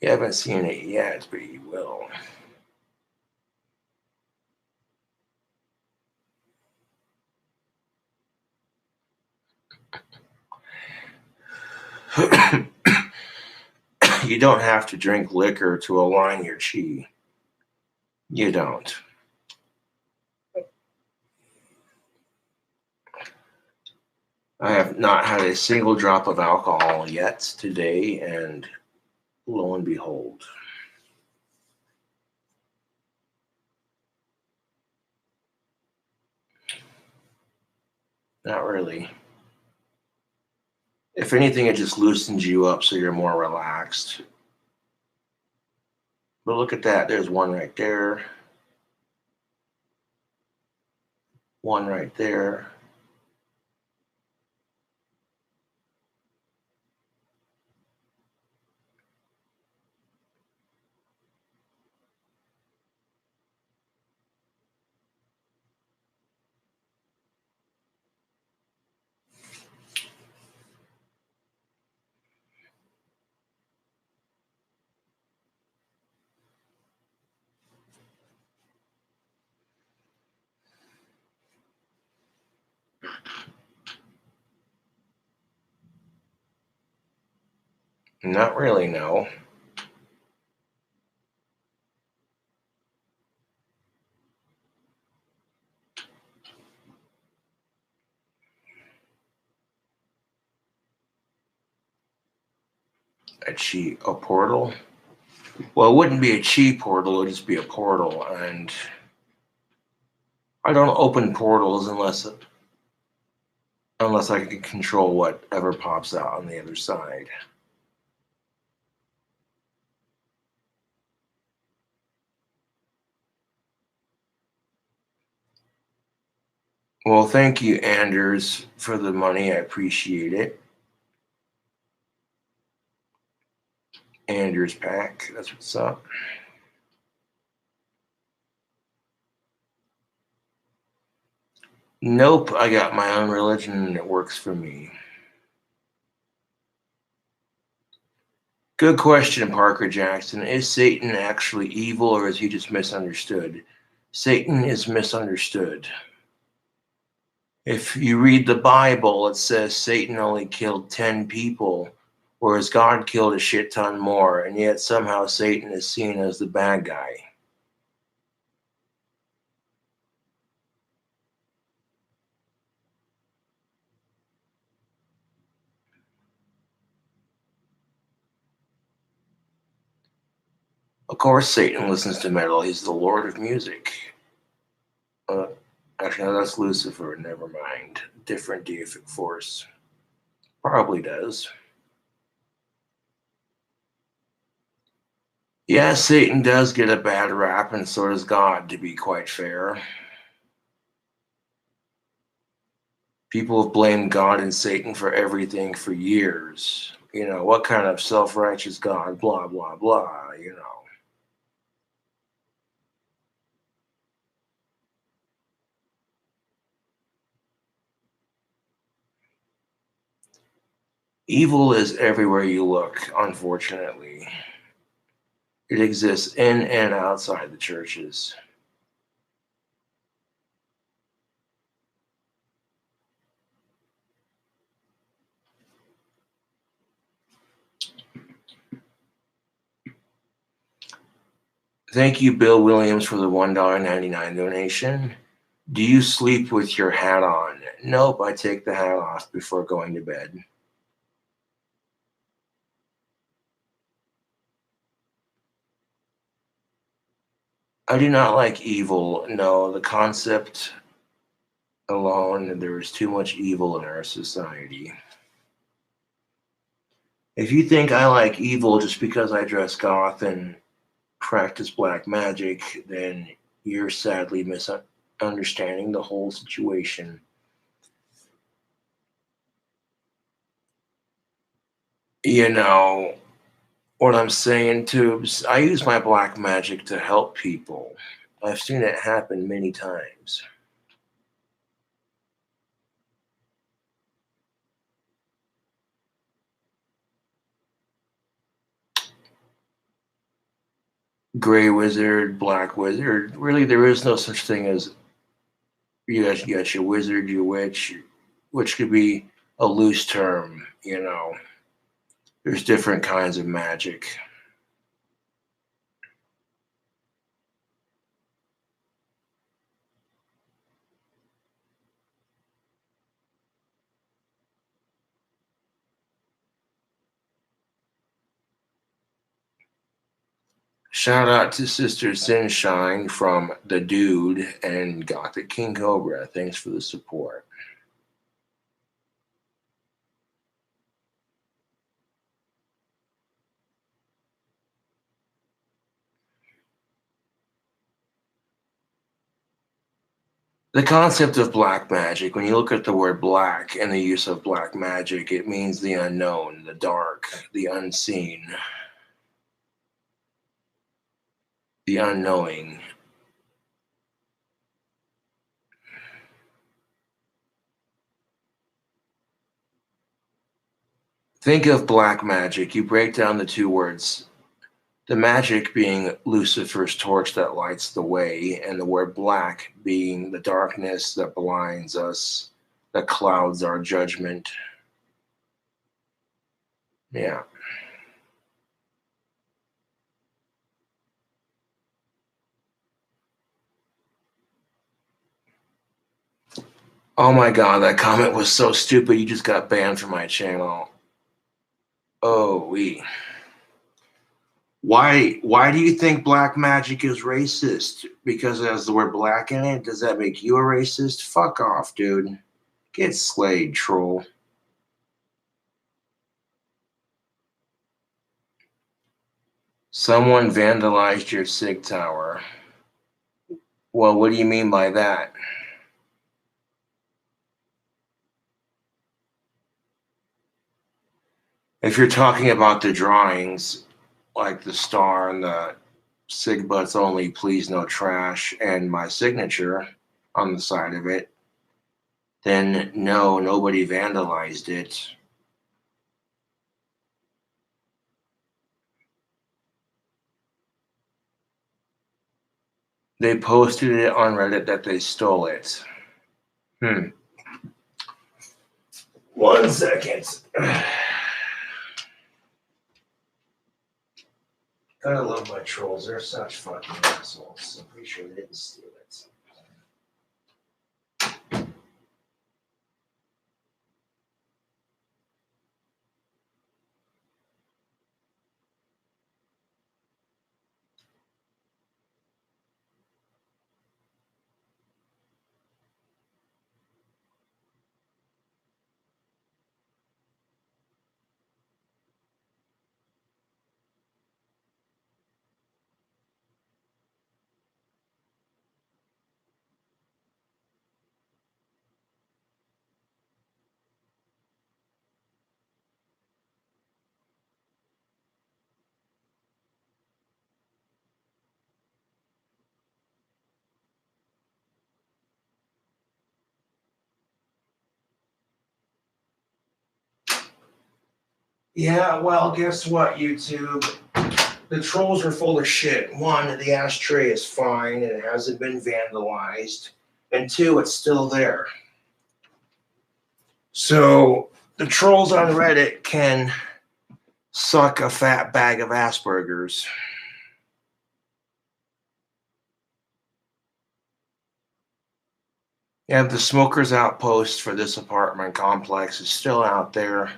A: You haven't seen it yet, but you will. You don't have to drink liquor to align your chi. You don't. I have not had a single drop of alcohol yet today, and lo and behold. Not really. If anything, it just loosens you up so you're more relaxed. But look at that. There's one right there. One right there. Not really, no. A portal? Well, it wouldn't be a chi portal, it would just be a portal. And I don't open portals unless I can control whatever pops out on the other side. Well, thank you, Anders, for the money. I appreciate it. Anders Pack, that's what's up. Nope, I got my own religion and it works for me. Good question, Parker Jackson. Is Satan actually evil or is he just misunderstood? Satan is misunderstood. If you read the Bible, it says Satan only killed 10 people whereas God killed a shit ton more, and yet somehow Satan is seen as the bad guy. Of course, Satan listens to metal. He's the Lord of music. Actually, no, that's Lucifer. Never mind. Different deific force. Probably does. Yeah, Satan does get a bad rap, and so does God, to be quite fair. People have blamed God and Satan for everything for years. You know, what kind of self righteous God, blah, blah, blah, you know. Evil is everywhere you look, unfortunately. It exists in and outside the churches. Thank you, Bill Williams, for the $1.99 donation. Do you sleep with your hat on? Nope, I take the hat off before going to bed. I do not like evil. No, the concept alone, there is too much evil in our society. If you think I like evil just because I dress goth and practice black magic, then you're sadly misunderstanding the whole situation. You know what I'm saying, Tubes? I use my black magic to help people. I've seen it happen many times. Gray wizard, black wizard. Really, there is no such thing as you got your wizard, your witch, which could be a loose term, you know. There's different kinds of magic. Shout out to Sister Sunshine from The Dude and Gothic King Cobra. Thanks for the support. The concept of black magic, when you look at the word black and the use of black magic, it means the unknown, the dark, the unseen, the unknowing. Think of black magic. You break down the two words. The magic being Lucifer's torch that lights the way, and the word black being the darkness that blinds us, that clouds our judgment. Yeah. Oh my god, that comment was so stupid. You just got banned from my channel. Oh, we. Why do you think black magic is racist? Because it has the word black in it? Does that make you a racist? Fuck off, dude. Get slayed, troll. Someone vandalized your SIG tower. Well, what do you mean by that? If you're talking about the drawings, like the star and the SIG butts only, please no trash, and my signature on the side of it, then no, nobody vandalized it. They posted it on Reddit that they stole it. 1 second. Gotta love my trolls. They're such fucking assholes. I'm pretty sure they didn't steal it. Yeah, well, guess what, YouTube? The trolls are full of shit. One, the ashtray is fine and it hasn't been vandalized. And two, it's still there. So the trolls on Reddit can suck a fat bag of Asperger's. Yeah, the smokers outpost for this apartment complex is still out there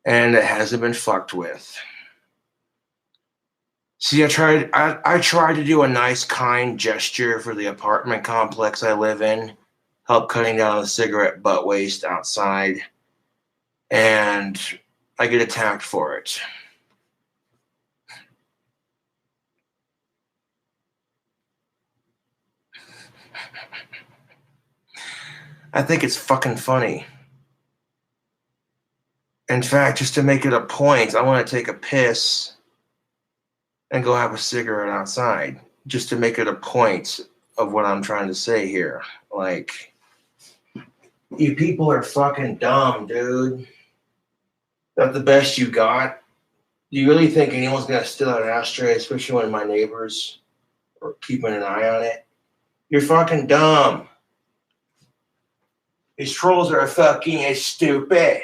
A: and it hasn't been fucked with. See, I tried to do a nice, kind gesture for the apartment complex I live in, help cutting down the cigarette butt waste outside, and I get attacked for it. I think it's fucking funny. In fact, just to make it a point, I want to take a piss and go have a cigarette outside, just to make it a point of what I'm trying to say here. Like, you people are fucking dumb, dude. That's the best you got? Do you really think anyone's gonna steal an ashtray, especially when my neighbors are keeping an eye on it? You're fucking dumb. These trolls are fucking stupid.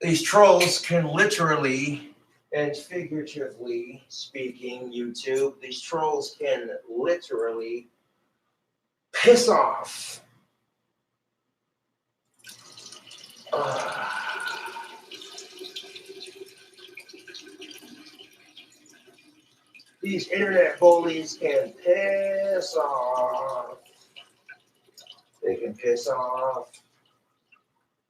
A: These trolls can literally and figuratively speaking, YouTube, these trolls can literally piss off. These internet bullies can piss off. They can piss off.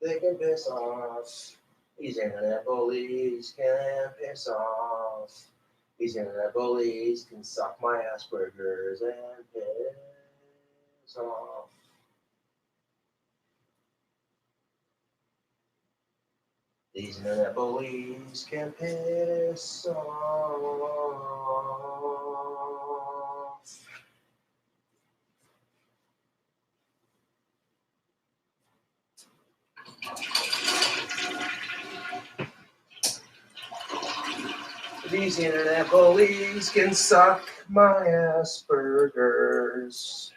A: They can piss off. These internet bullies can piss off. These internet bullies can suck my Asperger's and piss off. These internet bullies can piss off. These internet bullies can suck my Asperger's.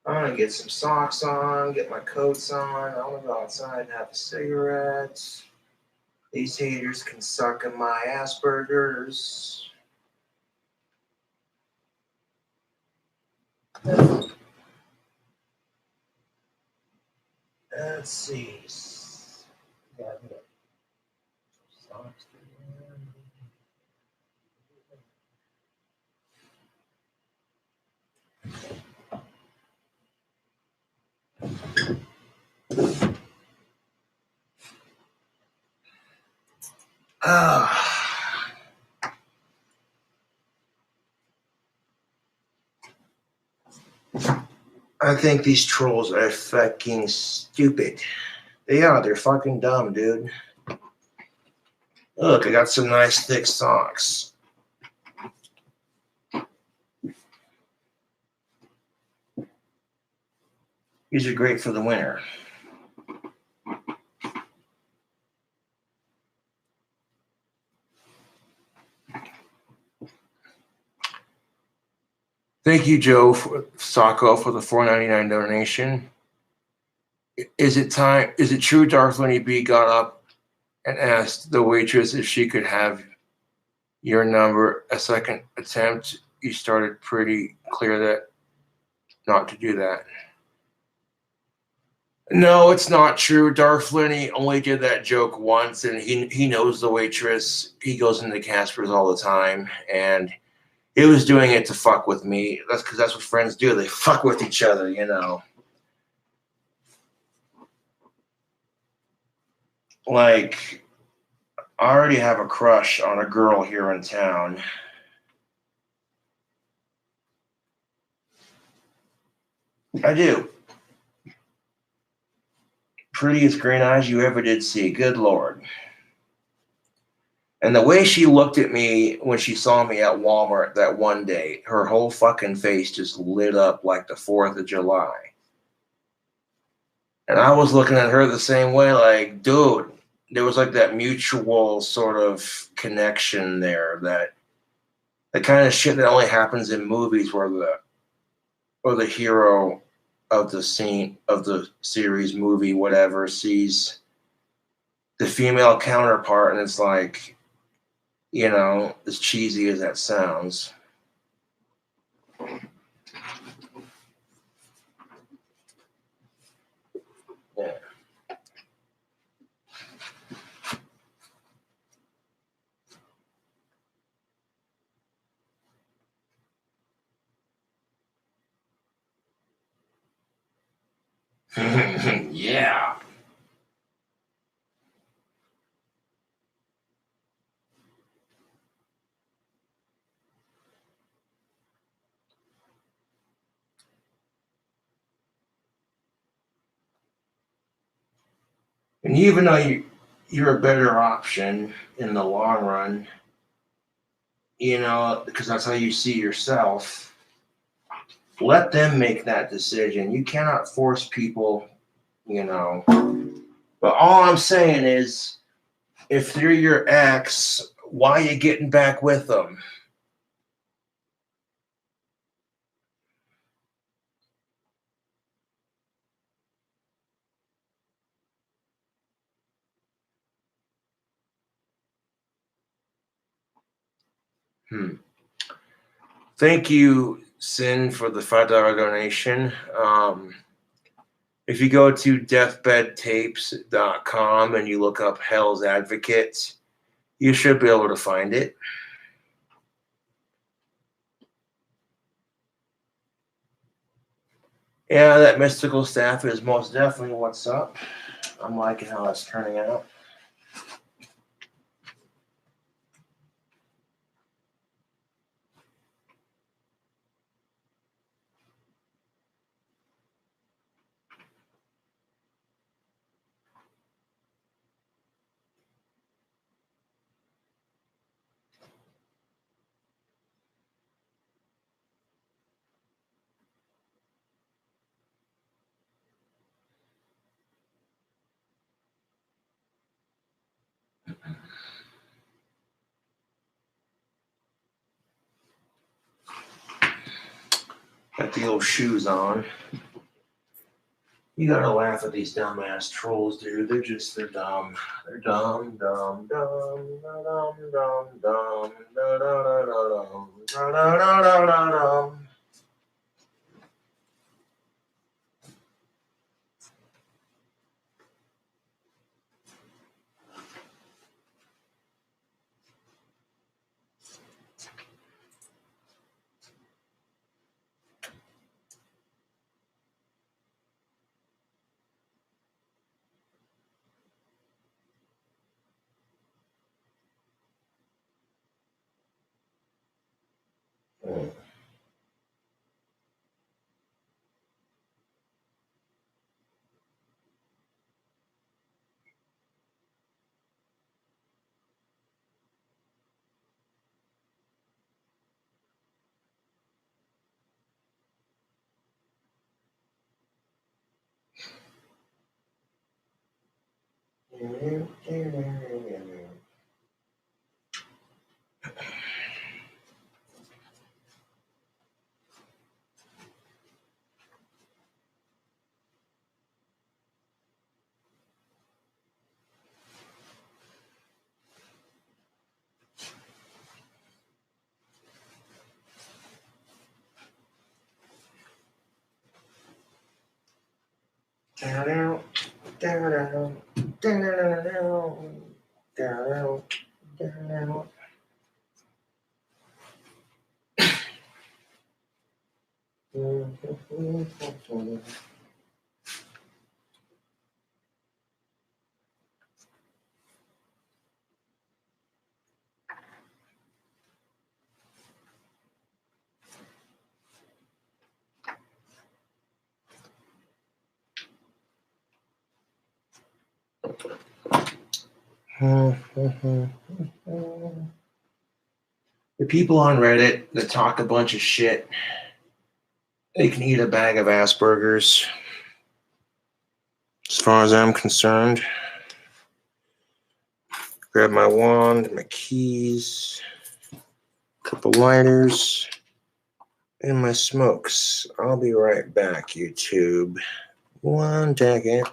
A: I'm gonna get some socks on, get my coats on. I wanna go outside and have a cigarette. These haters can suck on my Asperger's. Let's see. Socks. I think these trolls are fucking stupid. They are. They're fucking dumb, dude. Look, I got some nice thick socks. These are great for the winter. Thank you, Joe Sacco, for the $4.99 donation. Is it true Darflini B got up and asked the waitress if she could have your number a second attempt? You started pretty clear that not to do that. No, it's not true. Darflini only did that joke once, and he knows the waitress. He goes into Casper's all the time, and he was doing it to fuck with me. That's because that's what friends do. They fuck with each other, you know. Like, I already have a crush on a girl here in town. I do. Prettiest green eyes you ever did see. Good Lord. And the way she looked at me when she saw me at Walmart that one day, her whole fucking face just lit up like the 4th of July. And I was looking at her the same way, like, dude, there was like that mutual sort of connection there, that the kind of shit that only happens in movies where the hero of the scene of the series, movie, whatever, sees the female counterpart, and it's like, you know, as cheesy as that sounds. Yeah. Yeah. And even though you're a better option in the long run, you know, because that's how you see yourself, let them make that decision. You cannot force people, you know. But all I'm saying is, if they're your ex, why are you getting back with them? Thank you, Sin, for the $5 donation. If you go to deathbedtapes.com and you look up Hell's Advocate, you should be able to find it. Yeah, that mystical staff is most definitely what's up. I'm liking how it's turning out. Got the old shoes on. You gotta laugh at these dumbass trolls, dude. They're dumb. They're dumb, dumb, dumb, dumb, dumb, dumb, dumb, dumb, dumb. Down, down, down, down, down, down. The people on Reddit that talk a bunch of shit, they can eat a bag of Asperger's. As far as I'm concerned, grab my wand, my keys, a couple lighters, and my smokes. I'll be right back, YouTube. 1 second.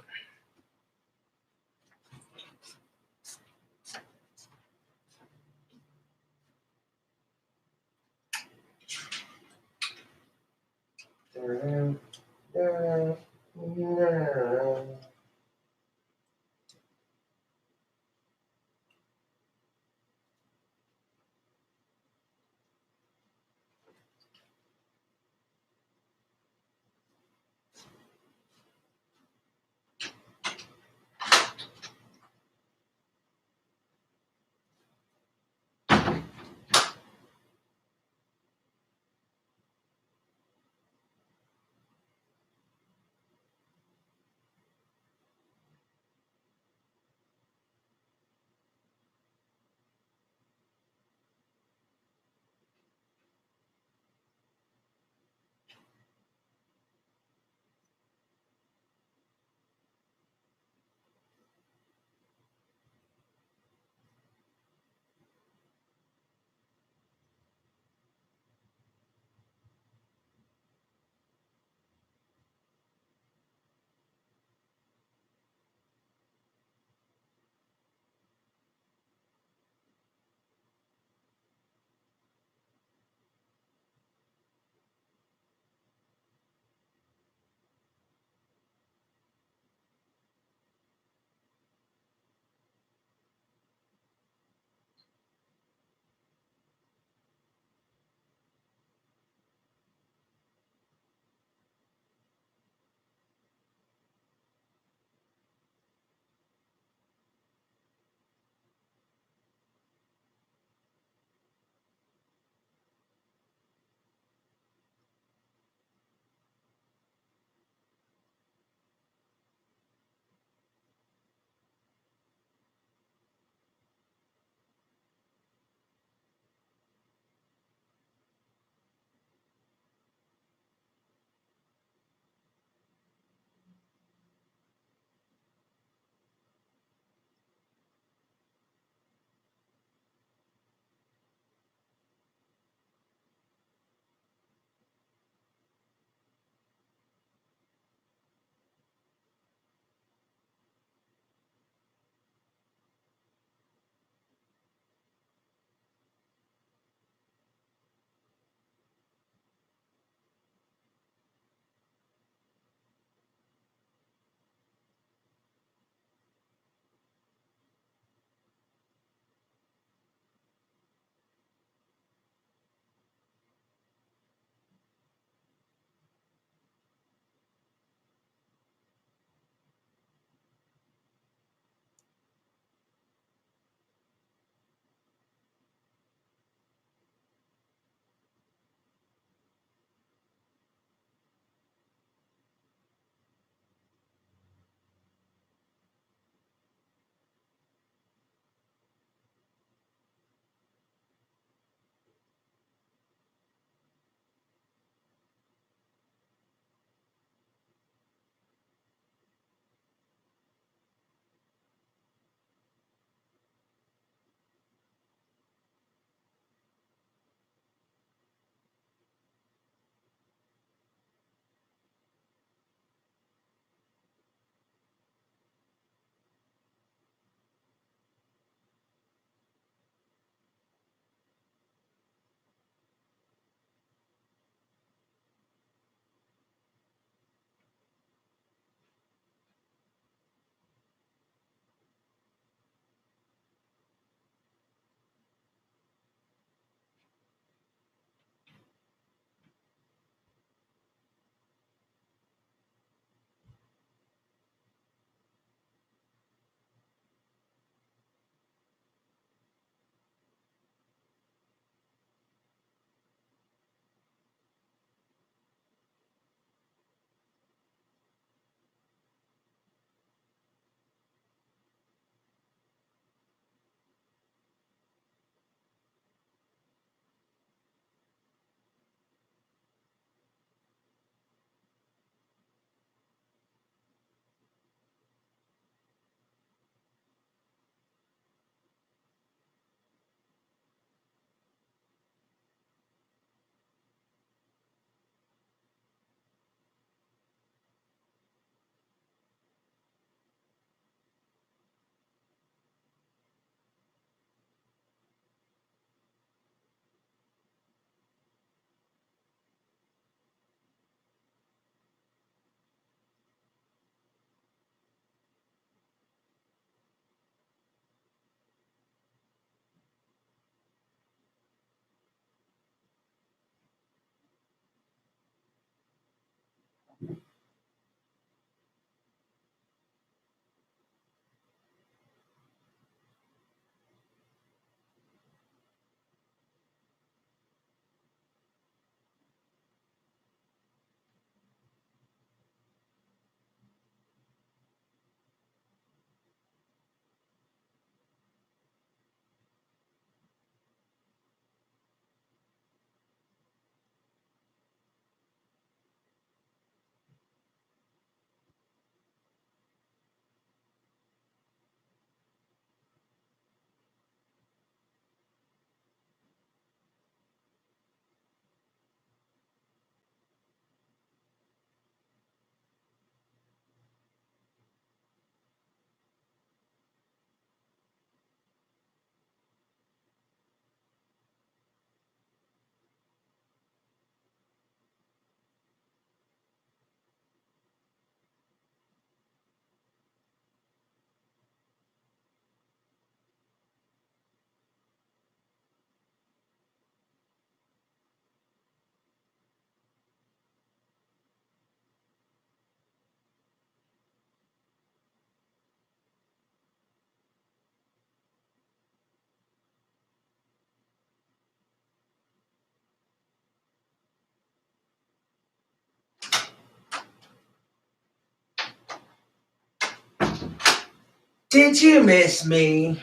A: Did you miss me?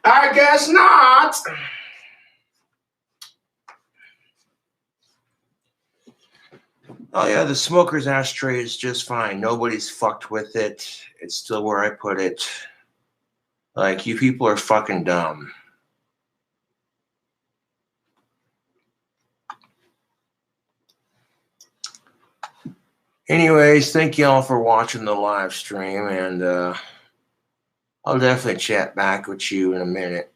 A: I guess not. Oh yeah, the smoker's ashtray is just fine. Nobody's fucked with it. It's still where I put it. Like, you people are fucking dumb. Anyways, thank y'all for watching the live stream, and I'll definitely chat back with you in a minute.